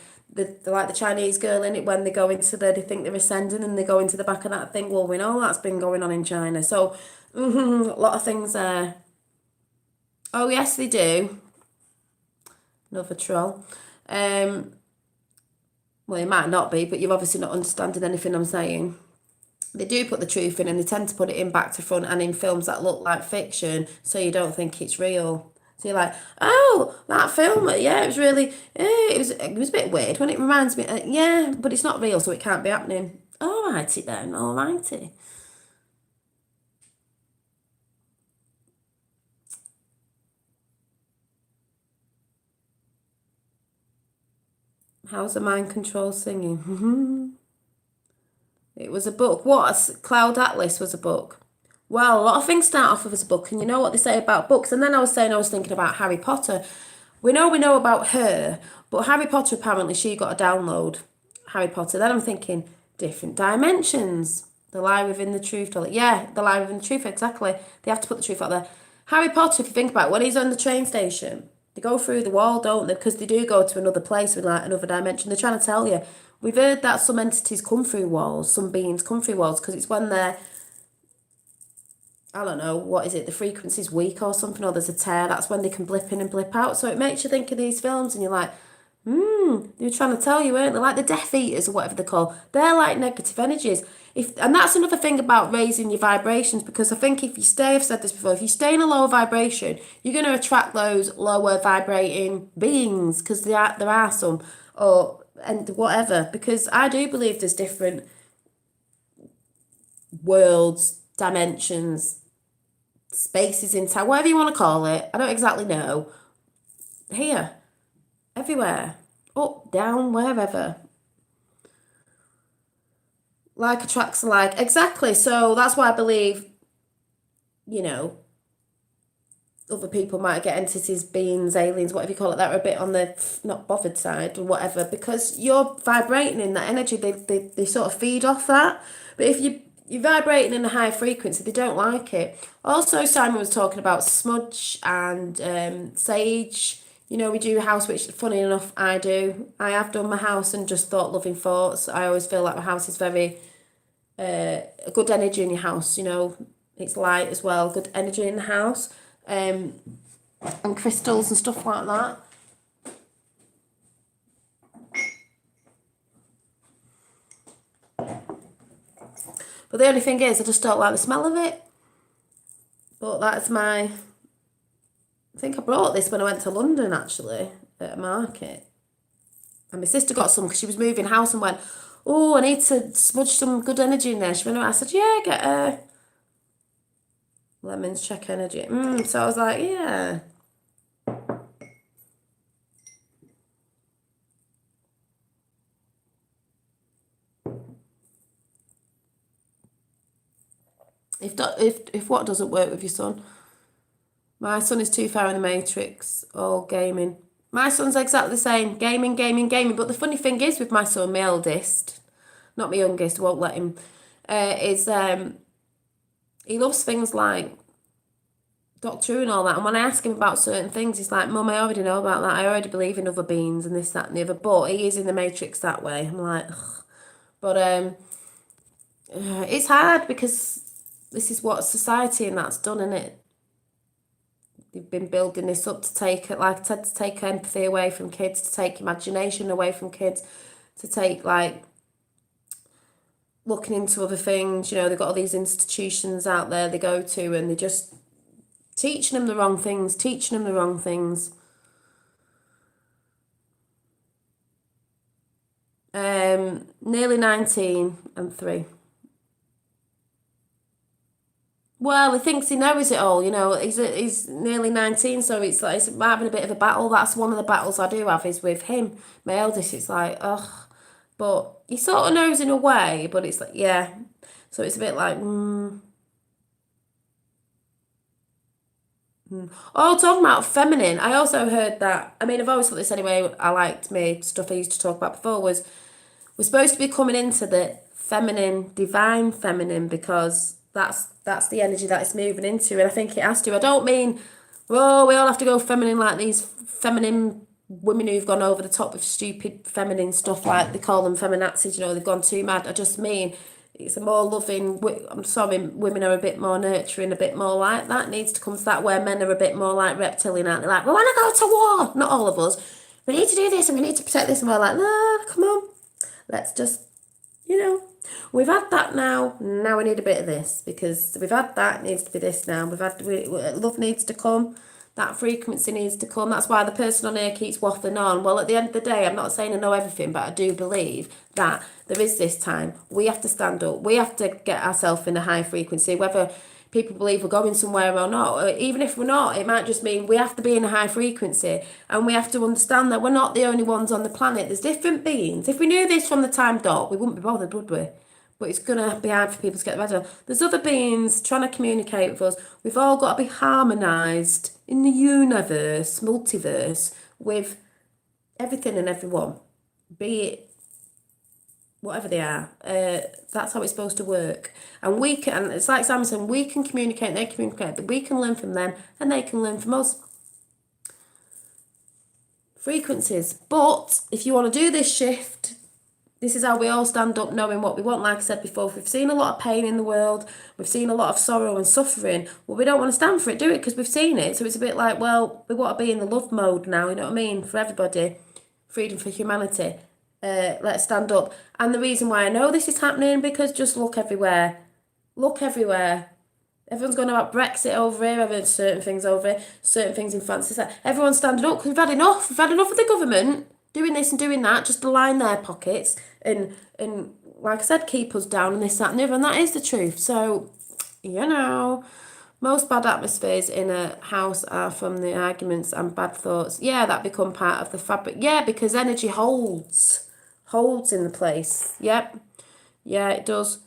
like the Chinese girl in it, when they go into they think they're ascending and they go into the back of that thing. Well, we know that's been going on in China. So, a lot of things there. Oh, yes, they do. Another troll. Well, it might not be, but you're obviously not understanding anything I'm saying. They do put the truth in, and they tend to put it in back to front and in films that look like fiction, so you don't think it's real. So you're like, oh, that film, yeah, it was really, it was a bit weird when it reminds me, yeah, but it's not real, so it can't be happening. Alrighty then, alrighty. How's the mind control singing? It was a book. What? Cloud Atlas was a book. Well, a lot of things start off as a book, and you know what they say about books. And then I was thinking about Harry Potter. We know about her, but Harry Potter, apparently she got a download. Harry Potter. Then I'm thinking, different dimensions. The lie within the truth. Yeah, the lie within the truth, exactly. They have to put the truth out there. Harry Potter, if you think about it, when he's on the train station, they go through the wall, don't they? Because they do go to another place with like another dimension. They're trying to tell you. We've heard that some entities come through walls, some beings come through walls, because it's when they're, I don't know, what is it, the frequency's weak or something, or there's a tear, that's when they can blip in and blip out. So it makes you think of these films, and you're like, they were trying to tell you, weren't they? Like the Death Eaters or whatever they're called. They're like negative energies. And that's another thing about raising your vibrations, because I think if you stay, I've said this before, if you stay in a lower vibration, you're going to attract those lower vibrating beings, because there are some, and whatever, because I do believe there's different worlds, dimensions, spaces in time, whatever you want to call it. I don't exactly know. Here, everywhere, up, down, wherever. Like attracts like, exactly. So that's why I believe, other people might get entities, beings, aliens, whatever you call it, that are a bit on the not bothered side or whatever, because you're vibrating in that energy. They sort of feed off that. But if you're vibrating in a high frequency, they don't like it. Also, Simon was talking about smudge and sage. You know, we do house, which funny enough, I do. I have done my house and just thought loving thoughts. I always feel like my house is very a good energy in your house, you know. It's light as well, good energy in the house. And crystals and stuff like that. But the only thing is, I just don't like the smell of it. But that's I think I brought this when I went to London, actually, at a market. And my sister got some because she was moving house and went, oh, I need to smudge some good energy in there. She went, I said, yeah, get a lemons, check energy. So I was like, yeah. If what doesn't work with your son? My son is too far in the matrix, all gaming. My son's exactly the same, gaming. But the funny thing is with my son, my eldest, not my youngest, won't let him, is he loves things like Doctor Who and all that. And when I ask him about certain things, he's like, Mum, I already know about that. I already believe in other beings and this, that and the other. But he is in the matrix that way. I'm like, ugh. But it's hard because this is what society and that's done, innit? They've been building this up to take it, like I said, to take empathy away from kids, to take imagination away from kids, to take like looking into other things. You know, they've got all these institutions out there they go to and they're just teaching them the wrong things. Nearly 19 and 3. Well, he thinks he knows it all, you know. He's nearly 19, so it's like it's having a bit of a battle. That's one of the battles I do have is with him. My eldest, it's like, ugh. But he sort of knows in a way, but it's like, yeah. So it's a bit like, Oh, talking about feminine, I also heard that, I mean, I've always thought this anyway, I liked me, stuff I used to talk about before was, we're supposed to be coming into the feminine, divine feminine, because that's the energy that it's moving into, and I think it has to. I don't mean, oh, we all have to go feminine like these feminine women who've gone over the top with stupid feminine stuff, like they call them feminazis, you know, they've gone too mad. I just mean it's a more loving, I'm sorry, women are a bit more nurturing, a bit more like that. It needs to come to that where men are a bit more like reptilian, aren't they? Like, we want to go to war. Not all of us. We need to do this and we need to protect this. And we're like, no, come on. Let's just, you know, we've had that now. Now we need a bit of this because we've had that. It needs to be this now. Love needs to come. That frequency needs to come. That's why the person on here keeps waffling on. Well, at the end of the day, I'm not saying I know everything, but I do believe that there is this time. We have to stand up. We have to get ourselves in a high frequency, whether people believe we're going somewhere or not. Or even if we're not, it might just mean we have to be in a high frequency and we have to understand that we're not the only ones on the planet. There's different beings. If we knew this from the time dot, we wouldn't be bothered, would we? But it's going to be hard for people to get better. There's other beings trying to communicate with us. We've all got to be harmonised in the universe, multiverse, with everything and everyone, be it whatever they are. That's how it's supposed to work. And we can, and it's like Samson, we can communicate, they communicate, we can learn from them, and they can learn from us. Frequencies. But if you want to do this shift, this is how we all stand up knowing what we want. Like I said before, if we've seen a lot of pain in the world, we've seen a lot of sorrow and suffering, well, we don't want to stand for it, do it, because we've seen it. So it's a bit like, well, we want to be in the love mode now, you know what I mean, for everybody. Freedom for humanity. Let's stand up. And the reason why I know this is happening, because just look everywhere. Look everywhere. Everyone's going about Brexit over here, everyone's certain things over here, certain things in France. It's like everyone's standing up because we've had enough. We've had enough of the government doing this and doing that, just to line their pockets and like I said, keep us down and this, that and the other, and that is the truth. So, you know, most bad atmospheres in a house are from the arguments and bad thoughts. Yeah, that become part of the fabric. Yeah, because energy holds in the place. Yep. Yeah, it does.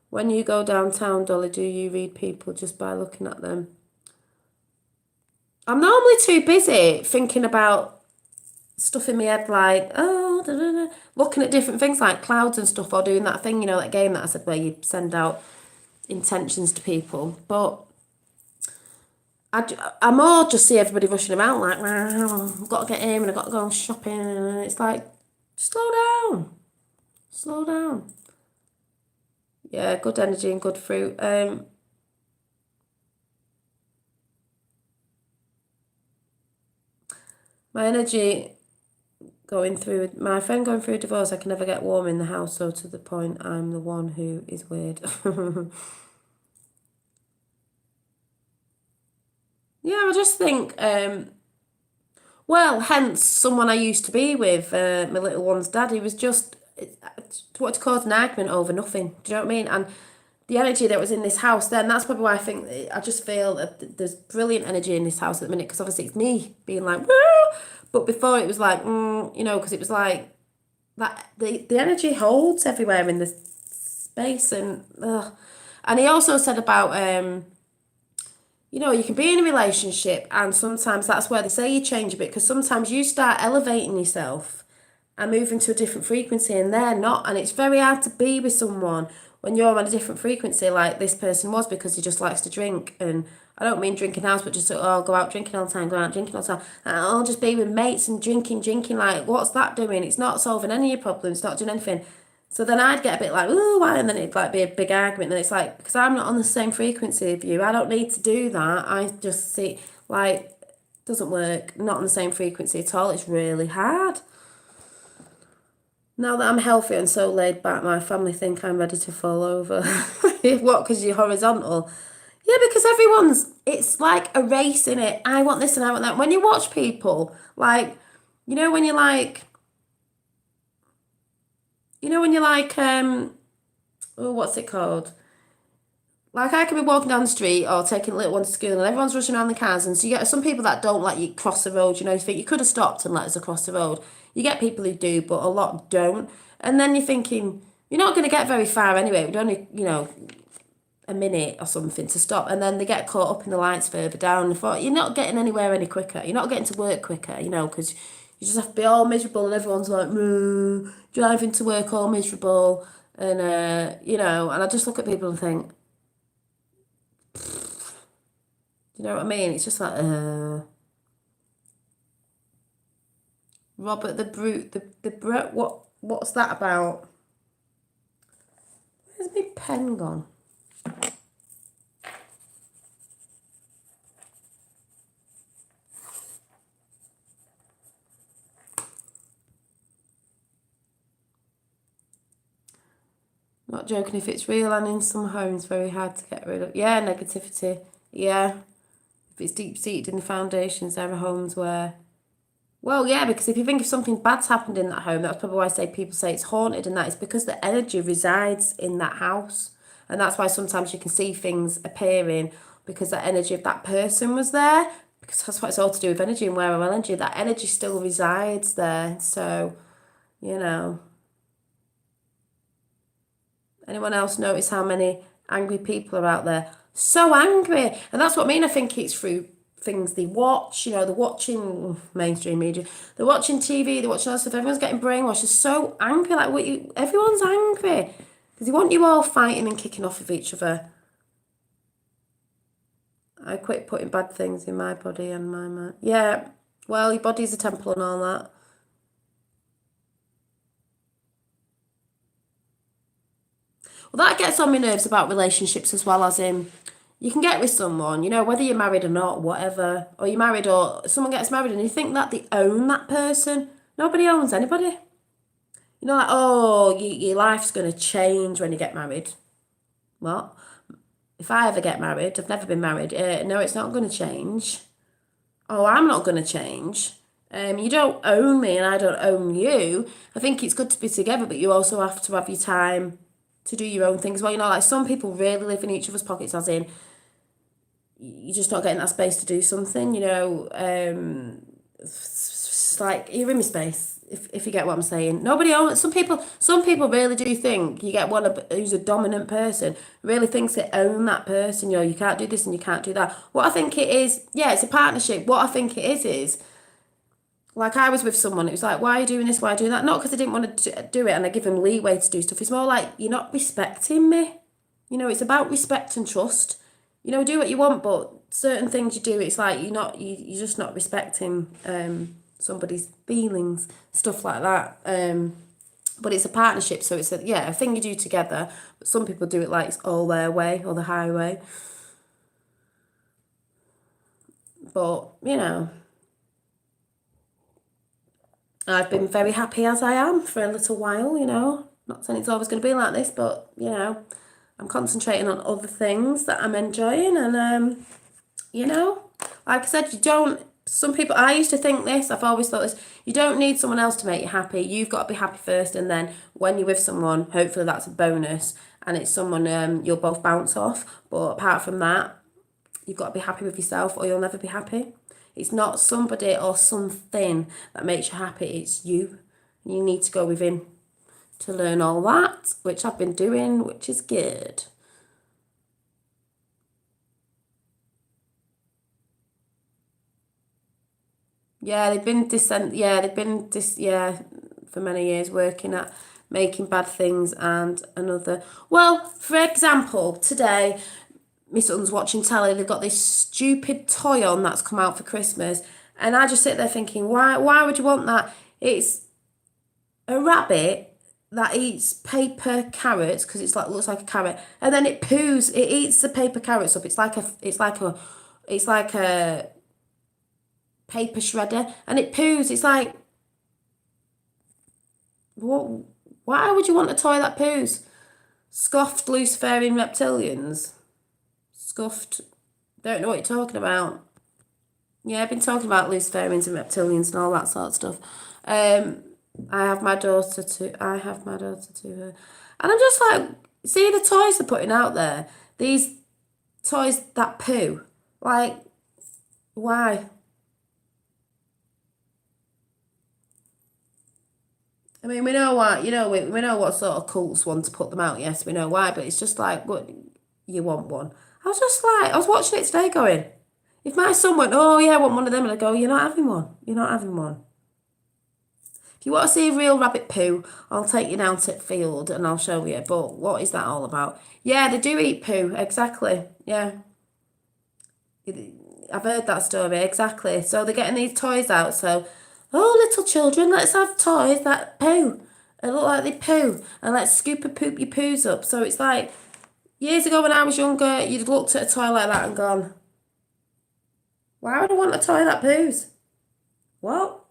When you go downtown, Dolly, do you read people just by looking at them? I'm normally too busy thinking about stuff in my head like, oh, da, da, da, looking at different things like clouds and stuff, or doing that thing, you know, that game that I said where you send out intentions to people. But I more just see everybody rushing about like, wow, I've got to get in and I've got to go shopping. And it's like, slow down. Slow down. Yeah, good energy and good fruit. My energy my friend going through a divorce, I can never get warm in the house, so to the point I'm the one who is weird. Yeah, I just think, well, hence someone I used to be with, my little one's dad, he was just, what to cause an argument over nothing. Do you know what I mean? And the energy that was in this house then, that's probably why I just feel that there's brilliant energy in this house at the minute, because obviously it's me being like, woo! But before it was like, you know, because it was like, that the energy holds everywhere in the space. And he also said about, you know, you can be in a relationship and sometimes that's where they say you change a bit, because sometimes you start elevating yourself and moving to a different frequency and they're not, and it's very hard to be with someone when you're on a different frequency like this person was, because he just likes to drink. And I don't mean drinking house, but just go out drinking all the time, go out drinking all the time, and I'll just be with mates and drinking, like, what's that doing? It's not solving any of your problems, it's not doing anything. So then I'd get a bit like, ooh, why? And then it'd like be a big argument. And then it's like, because I'm not on the same frequency as you, I don't need to do that. I just see, like, doesn't work, not on the same frequency at all. It's really hard. Now that I'm healthy and so laid back, my family think I'm ready to fall over. What, because you're horizontal? Yeah, because it's like a race in it. I want this and I want that. When you watch people, like, you know, when you're like, oh, what's it called? Like, I could be walking down the street or taking a little one to school and everyone's rushing around the cars, and so you get some people that don't let you cross the road, you know, you think you could have stopped and let us across the road. You get people who do, but a lot don't. And then you're thinking, you're not going to get very far anyway. It would only, you know, a minute or something to stop. And then they get caught up in the lights further down. And thought, you're not getting anywhere any quicker. You're not getting to work quicker, you know, because you just have to be all miserable and everyone's like, driving to work all miserable. And, you know, and I just look at people and think, you know what I mean? It's just like, Robert the Brute, what's that about? Where's my pen gone? Not joking, if it's real and in some homes, very hard to get rid of. Yeah, negativity. Yeah. If it's deep-seated in the foundations, there are homes where... Well, yeah, because if you think if something bad's happened in that home, that's probably why people say it's haunted, and that is because the energy resides in that house. And that's why sometimes you can see things appearing, because that energy of that person was there. Because that's what it's all to do with energy and where our energy, that energy still resides there. So, you know... Anyone else notice how many angry people are out there? So angry. And that's what I mean. I think it's through things they watch. You know, they're watching mainstream media. They're watching TV. They're watching all stuff. Everyone's getting brainwashed. They're so angry. Like, everyone's angry. Because they want you all fighting and kicking off with each other. I quit putting bad things in my body and my mind. Yeah. Well, your body's a temple and all that. Well, that gets on my nerves about relationships as well, as in, you can get with someone, you know, whether you're married or not, whatever, or you're married or someone gets married and you think that they own that person. Nobody owns anybody. You know, like, oh, your life's going to change when you get married. What? If I ever get married, I've never been married, no, it's not going to change. Oh, I'm not going to change. You don't own me and I don't own you. I think it's good to be together, but you also have to have your time to do your own things. Well, you know, like, some people really live in each other's pockets, as in, you're just not getting that space to do something, you know. It's like, you're in my space. if you get what I'm saying. Nobody owns. Some people really do think you get one who's a dominant person really thinks they own that person. You know, you can't do this and you can't do that. What I think it is, yeah, it's a partnership. What I think it is like I was with someone. It was like, why are you doing this? Why are you doing that? Not because I didn't want to do it, and I give them leeway to do stuff. It's more like you're not respecting me. You know, it's about respect and trust. You know, do what you want, but certain things you do, it's like you're just not respecting somebody's feelings, stuff like that. But it's a partnership, so it's a thing you do together. But some people do it like it's all their way or the highway. But you know, I've been very happy as I am for a little while. You know, not saying it's always going to be like this, but you know, I'm concentrating on other things that I'm enjoying, and you know, like I said, some people, I used to think this, I've always thought this, you don't need someone else to make you happy. You've got to be happy first, and then when you're with someone, hopefully that's a bonus, and it's someone you'll both bounce off. But apart from that, you've got to be happy with yourself, or you'll never be happy. It's not somebody or something that makes you happy, it's you. You need to go within to learn all that, which I've been doing, which is good. Yeah, they've been for many years working at making bad things and another. Well, for example, today my son's watching telly. They've got this stupid toy on that's come out for Christmas, and I just sit there thinking, why would you want that? It's a rabbit that eats paper carrots because it's like looks like a carrot, and then it poos. It eats the paper carrots up. It's like a paper shredder, and it poos. It's like, what? Why would you want a toy that poos? Scoffed Luciferian reptilians. Scuffed. Don't know what you're talking about. Yeah, I've been talking about Luciferians and reptilians and all that sort of stuff. I have my daughter to her, and I'm just like, see the toys they're putting out there. These toys that poo. Like, why? I mean, we know why. You know, we know what sort of cults want to put them out. Yes, we know why. But it's just like, what, you want one? I was just like, I was watching it today, going, if my son went, oh yeah, I want one of them, and I go, you're not having one. You're not having one. If you want to see a real rabbit poo, I'll take you down to the field and I'll show you. But what is that all about? Yeah, they do eat poo. Exactly. Yeah. I've heard that story. Exactly. So they're getting these toys out. So, oh, little children, let's have toys that poo. They look like they poo. And let's scoop and poop your poos up. So it's like, years ago when I was younger, you'd looked at a toy like that and gone, why would I want a toy that poos? What?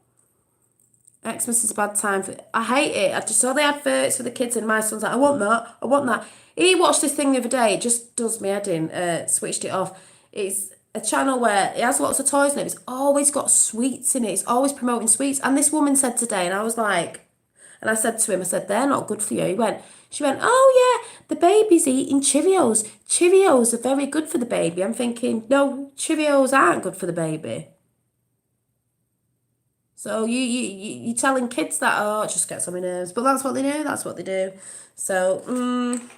Xmas is a bad time for. I hate it. I just saw the adverts for the kids, and my son's like, I want that. I want that. He watched this thing the other day. It just does me head in. Switched it off. It's a channel where it has lots of toys in it. It's always got sweets in it. It's always promoting sweets. And this woman said today, and I was like, and I said to him, I said, they're not good for you. She went, oh yeah, the baby's eating Cheerios. Cheerios are very good for the baby. I'm thinking, no, Cheerios aren't good for the baby. So you're telling kids that, oh, it just gets on my nerves. But that's what they do. That's what they do. So,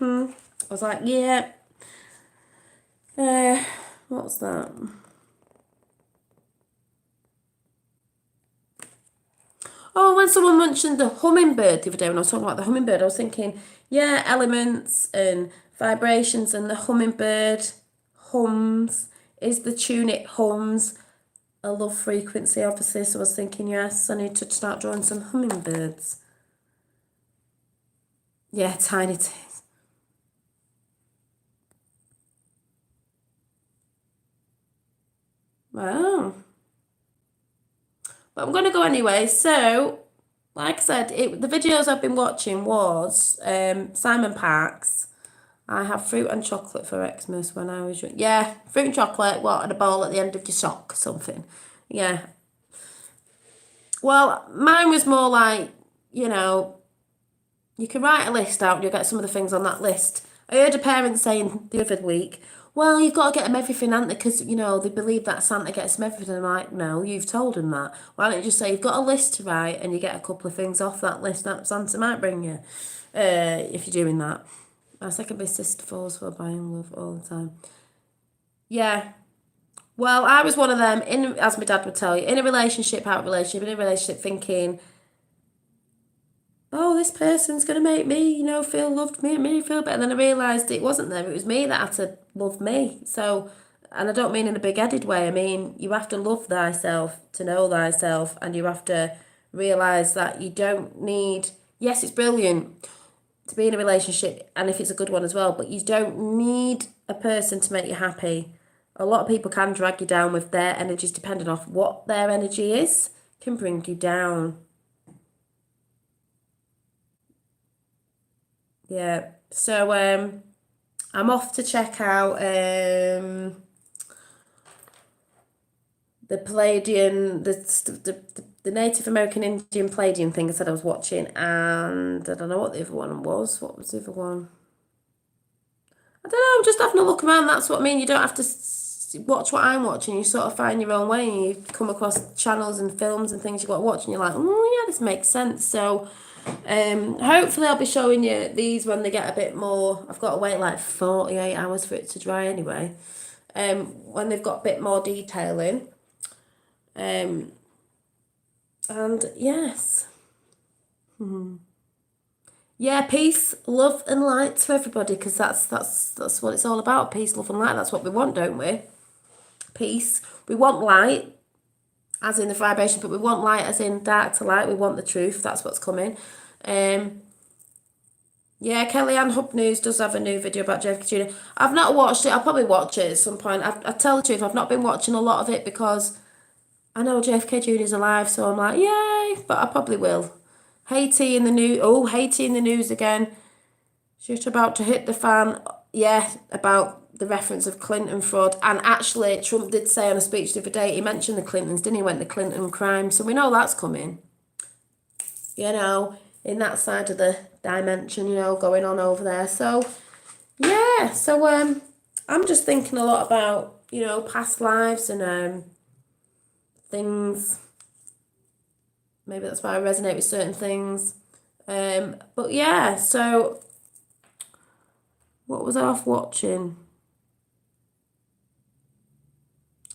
I was like, yeah. What's that? Oh, when someone mentioned the hummingbird the other day, when I was talking about the hummingbird, I was thinking, yeah, elements and vibrations, and the hummingbird hums. Is the tune it hums a low frequency, obviously? So I was thinking, yes, I need to start drawing some hummingbirds. Yeah, tiny tits. Wow. But I'm going to go anyway. So, like I said, the videos I've been watching was Simon Parkes. I have fruit and chocolate for Xmas when I was young. Yeah, fruit and chocolate, what, and a bowl at the end of your sock or something. Yeah. Well, mine was more like, you know, you can write a list out and you'll get some of the things on that list. I heard a parent saying the other week, well, you've got to get them everything, haven't they? Because, you know, they believe that Santa gets them everything. I'm like, no, you've told them that. Why don't you just say you've got a list to write and you get a couple of things off that list that Santa might bring you, if you're doing that. My second best sister falls for buying love all the time. Yeah. Well, I was one of them, as my dad would tell you, in a relationship, out of relationship, in a relationship, thinking, oh, this person's going to make me, you know, feel loved, make me feel better. And then I realised it wasn't them, it was me that had to love me. So, and I don't mean in a big-headed way, I mean, you have to love thyself to know thyself, and you have to realise that you don't need, yes, it's brilliant to be in a relationship, and if it's a good one as well, but you don't need a person to make you happy. A lot of people can drag you down with their energies, depending on what their energy is, can bring you down. Yeah, so I'm off to check out the Palladian, the Native American Indian Palladian thing I said I was watching, and I don't know what the other one was. What was the other one? I don't know, I'm just having a look around, that's what I mean. You don't have to watch what I'm watching, you sort of find your own way, and you come across channels and films and things you've got to watch, and you're like, oh yeah, this makes sense. So hopefully I'll be showing you these when they get a bit more, I've got to wait like 48 hours for it to dry anyway, when they've got a bit more detail in. And yes. Yeah, peace, love and light to everybody, because that's what it's all about. Peace, love and light, that's what we want, don't we? Peace. We want light, as in the vibration, but we want light as in dark to light. We want the truth, that's what's coming. Yeah, Kellyanne Hub News does have a new video about JFK Jr. I've not watched it, I'll probably watch it at some point. I tell the truth, I've not been watching a lot of it because I know JFK Jr. is alive, so I'm like, yay, but I probably will. Haiti in the news. Oh, Haiti in the news again. Shit about to hit the fan. Yeah, about the reference of Clinton fraud. And actually, Trump did say on a speech the other day, he mentioned the Clintons, didn't he? Went the Clinton crime. So we know that's coming. You know, in that side of the dimension, you know, going on over there. So, yeah. So, I'm just thinking a lot about, you know, past lives and things. Maybe that's why I resonate with certain things. But yeah, so what was I off watching?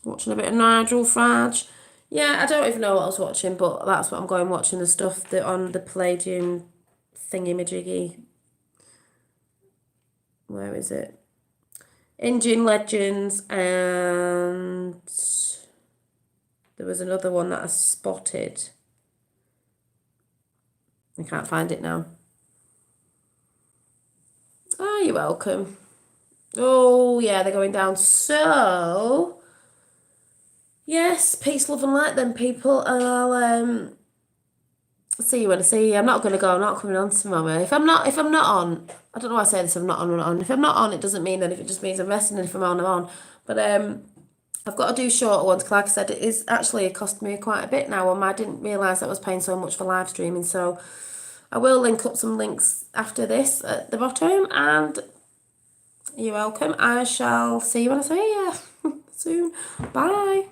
Watching a bit of Nigel Farage. Yeah, I don't even know what I was watching, but that's what I'm going watching, the stuff that on the Palladium thingy-majiggy. Where is it? Indian Legends, and there was another one that I spotted. I can't find it now. Oh, you're welcome. Oh, yeah, they're going down. So, yes, peace, love and light then, people. And I'll see you when I see you. I'm not going to go. I'm not coming on tomorrow. If I'm not on, I don't know why I say this, I'm not on. If I'm not on, it doesn't mean anything. It just means I'm resting, and if I'm on, I'm on. But I've got to do shorter ones, because like I said, it is actually cost me quite a bit now, and I didn't realise I was paying so much for live streaming. So I will link up some links after this at the bottom, and you're welcome. I shall see you when I see you soon. Bye.